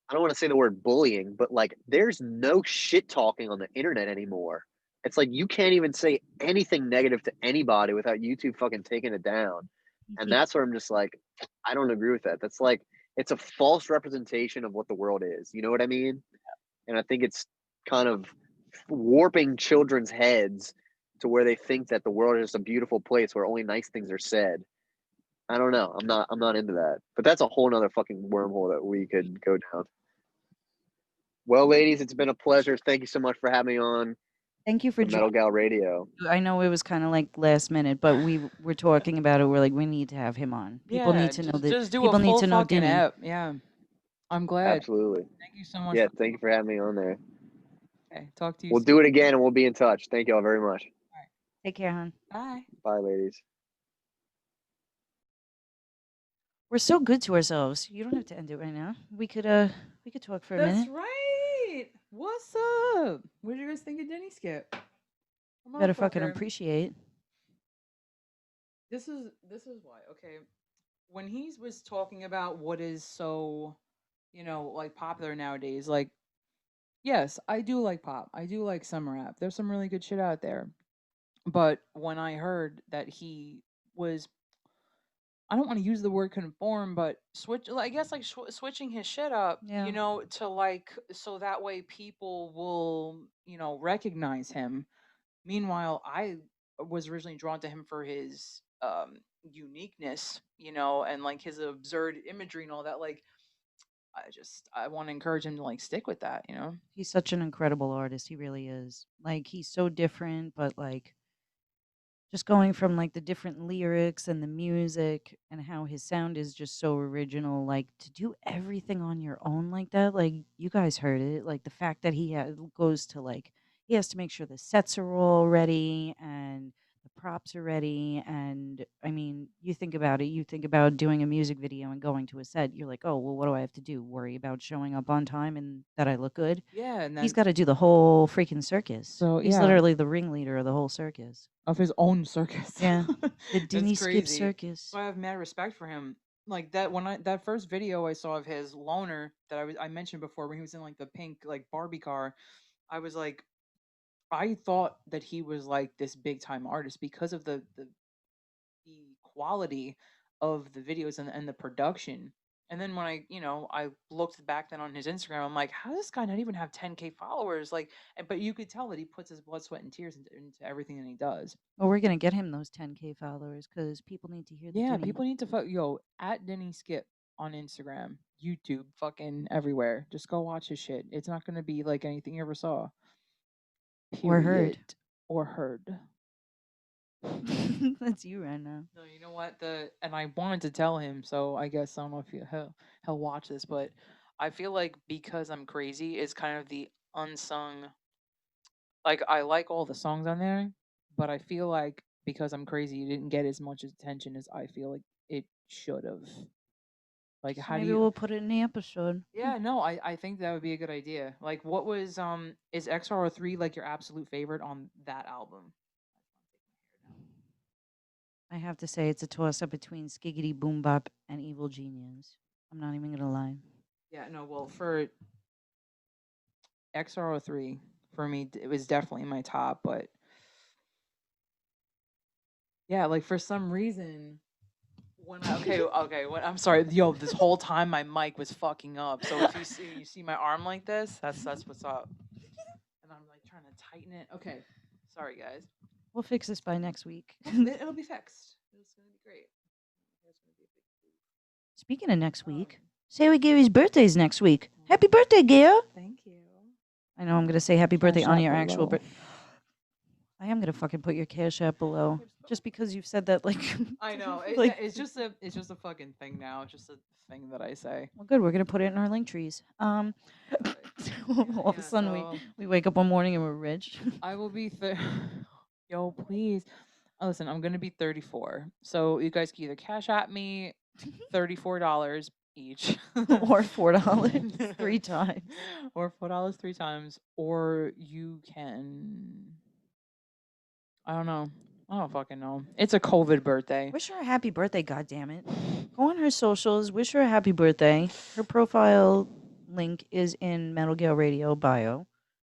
[SPEAKER 2] I don't want to say the word bullying, but like there's no shit talking on the internet anymore. It's like you can't even say anything negative to anybody without YouTube fucking taking it down. And that's where I'm just like, I don't agree with that. That's like it's a false representation of what the world is. You know what I mean? And I think it's kind of warping children's heads to where they think that the world is just a beautiful place where only nice things are said. I don't know. I'm not into that. But that's a whole nother fucking wormhole that we could go down. Well, ladies, it's been a pleasure. Thank you so much for having me on
[SPEAKER 3] Thank you for
[SPEAKER 2] Metal Gal Radio.
[SPEAKER 3] I know it was kind of like last minute, but we were talking about it. We're like, we need to have him on. People need to know that.
[SPEAKER 4] Just do
[SPEAKER 3] People
[SPEAKER 4] a
[SPEAKER 3] need
[SPEAKER 4] full
[SPEAKER 3] to know
[SPEAKER 4] fucking
[SPEAKER 3] Dinny.
[SPEAKER 4] app. Yeah, I'm glad.
[SPEAKER 2] Absolutely.
[SPEAKER 4] Thank you so much.
[SPEAKER 2] Yeah, thank you for having me on there.
[SPEAKER 4] Okay, talk to you.
[SPEAKER 2] We'll do it again and we'll be in touch. Thank you all very much.
[SPEAKER 3] Take care, hon.
[SPEAKER 4] Bye.
[SPEAKER 2] Bye, ladies.
[SPEAKER 3] We're so good to ourselves. You don't have to end it right now. We could talk for a
[SPEAKER 1] That's
[SPEAKER 3] minute.
[SPEAKER 1] right. What's up? What did you guys think of Denny Skip?
[SPEAKER 3] Better fucking
[SPEAKER 1] Motherfucker.
[SPEAKER 3] appreciate.
[SPEAKER 1] This is why. Okay, when he was talking about what is so, like popular nowadays, like yes, I do like pop. I do like some rap. There's some really good shit out there. But when I heard that he was, I don't want to use the word conform, but I guess like switching his shit up,
[SPEAKER 3] Yeah.
[SPEAKER 1] to like so that way people will, recognize him. Meanwhile, I was originally drawn to him for his uniqueness, and like his absurd imagery and all that. Like, I want to encourage him to like stick with that.
[SPEAKER 3] He's such an incredible artist. He really is. Like he's so different, but like just going from like the different lyrics and the music and how his sound is just so original, like to do everything on your own like that, like you guys heard it, like the fact that goes to like he has to make sure the sets are all ready and the props are ready. And I mean, you think about it, you think about doing a music video and going to a set, you're like, oh well, what do I have to do, worry about showing up on time and that I look good?
[SPEAKER 1] Yeah, and
[SPEAKER 3] He's
[SPEAKER 1] then
[SPEAKER 3] got to do the whole freaking circus.
[SPEAKER 1] So,
[SPEAKER 3] He's
[SPEAKER 1] yeah.
[SPEAKER 3] literally the ringleader of the whole circus.
[SPEAKER 1] of his own circus.
[SPEAKER 3] Yeah, the
[SPEAKER 1] That's
[SPEAKER 3] Dinny Skip
[SPEAKER 1] crazy.
[SPEAKER 3] circus.
[SPEAKER 1] So I have mad respect for him. Like that that first video I saw of his loner that I mentioned before when he was in like the pink like Barbie car, I was like, I thought that he was like this big time artist because of the quality of the videos and the production. And then when I looked back then on his Instagram, I'm like, how does this guy not even have 10K followers? Like, but you could tell that he puts his blood, sweat, and tears into everything that he does.
[SPEAKER 3] Well, we're gonna get him those 10K followers because people need to hear the
[SPEAKER 1] Yeah,
[SPEAKER 3] Dinny.
[SPEAKER 1] people need to at Denny Skip on Instagram, YouTube, fucking everywhere. Just go watch his shit. It's not gonna be like anything you ever saw.
[SPEAKER 3] Or heard.
[SPEAKER 1] Period. Or heard.
[SPEAKER 3] That's you right now.
[SPEAKER 1] No, you know what? And I wanted to tell him, so I guess I don't know if he'll watch this, but I feel like Because I'm Crazy is kind of the unsung. Like I like all the songs on there, but I feel like Because I'm Crazy didn't get as much attention as I feel like it should have. Like,
[SPEAKER 3] So
[SPEAKER 1] how do
[SPEAKER 3] maybe
[SPEAKER 1] you?
[SPEAKER 3] we'll put it in the episode.
[SPEAKER 1] Yeah, no, I think that would be a good idea. Like, what was is XR3 like your absolute favorite on that album?
[SPEAKER 3] I have to say it's a toss up between Skiggity Boom Bop and Evil Genius. I'm not even gonna lie.
[SPEAKER 1] Yeah, no, well, for XR3, for me, it was definitely my top, but yeah, like for some reason, I'm sorry, this whole time my mic was fucking up. So if you see my arm like this, that's what's up. And I'm like trying to tighten it. Okay, sorry guys.
[SPEAKER 3] We'll fix this by next week.
[SPEAKER 1] It'll be fixed. It's gonna be great. It's gonna be a big move.
[SPEAKER 3] Speaking of next week, Sarah Gary's birthday's next week. Happy birthday, Gail!
[SPEAKER 1] Thank you.
[SPEAKER 3] I know I'm gonna say happy birthday
[SPEAKER 1] Cash
[SPEAKER 3] on
[SPEAKER 1] app
[SPEAKER 3] your actual
[SPEAKER 1] below.
[SPEAKER 3] birthday. I am gonna fucking put your cash app below, just because you've said that. Like,
[SPEAKER 1] I know.
[SPEAKER 3] like,
[SPEAKER 1] It's just a fucking thing now. It's just a thing that I say.
[SPEAKER 3] well, good. We're gonna put it in our link trees. All of a sudden,
[SPEAKER 1] so
[SPEAKER 3] we wake up one morning and we're rich.
[SPEAKER 1] I will be Yo, please. Listen, I'm gonna be 34. So you guys can either cash at me $34 each.
[SPEAKER 3] Or $4 3 times.
[SPEAKER 1] Or $4 3 times. Or you can I don't know. I don't fucking know. It's a COVID birthday.
[SPEAKER 3] Wish her a happy birthday, goddammit. Go on her socials, wish her a happy birthday. Her profile link is in Metal Gear Radio bio.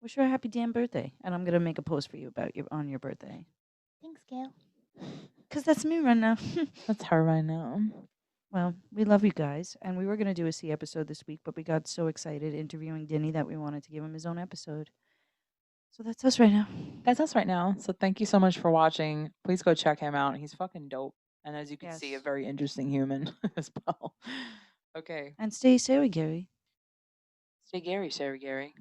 [SPEAKER 3] Wish her a happy damn birthday. And I'm gonna make a post for you about on your birthday.
[SPEAKER 1] Thanks, Gail.
[SPEAKER 3] Cause that's me right now.
[SPEAKER 1] That's her right now.
[SPEAKER 3] Well, we love you guys. And we were gonna do a C episode this week, but we got so excited interviewing Dinny that we wanted to give him his own episode. So that's us right now.
[SPEAKER 1] That's us right now. So thank you so much for watching. Please go check him out. He's fucking dope. And as you can see, a
[SPEAKER 3] Yes.
[SPEAKER 1] very interesting human as well. Okay.
[SPEAKER 3] And stay Sarah Gary.
[SPEAKER 1] Stay Gary, Sarah Gary.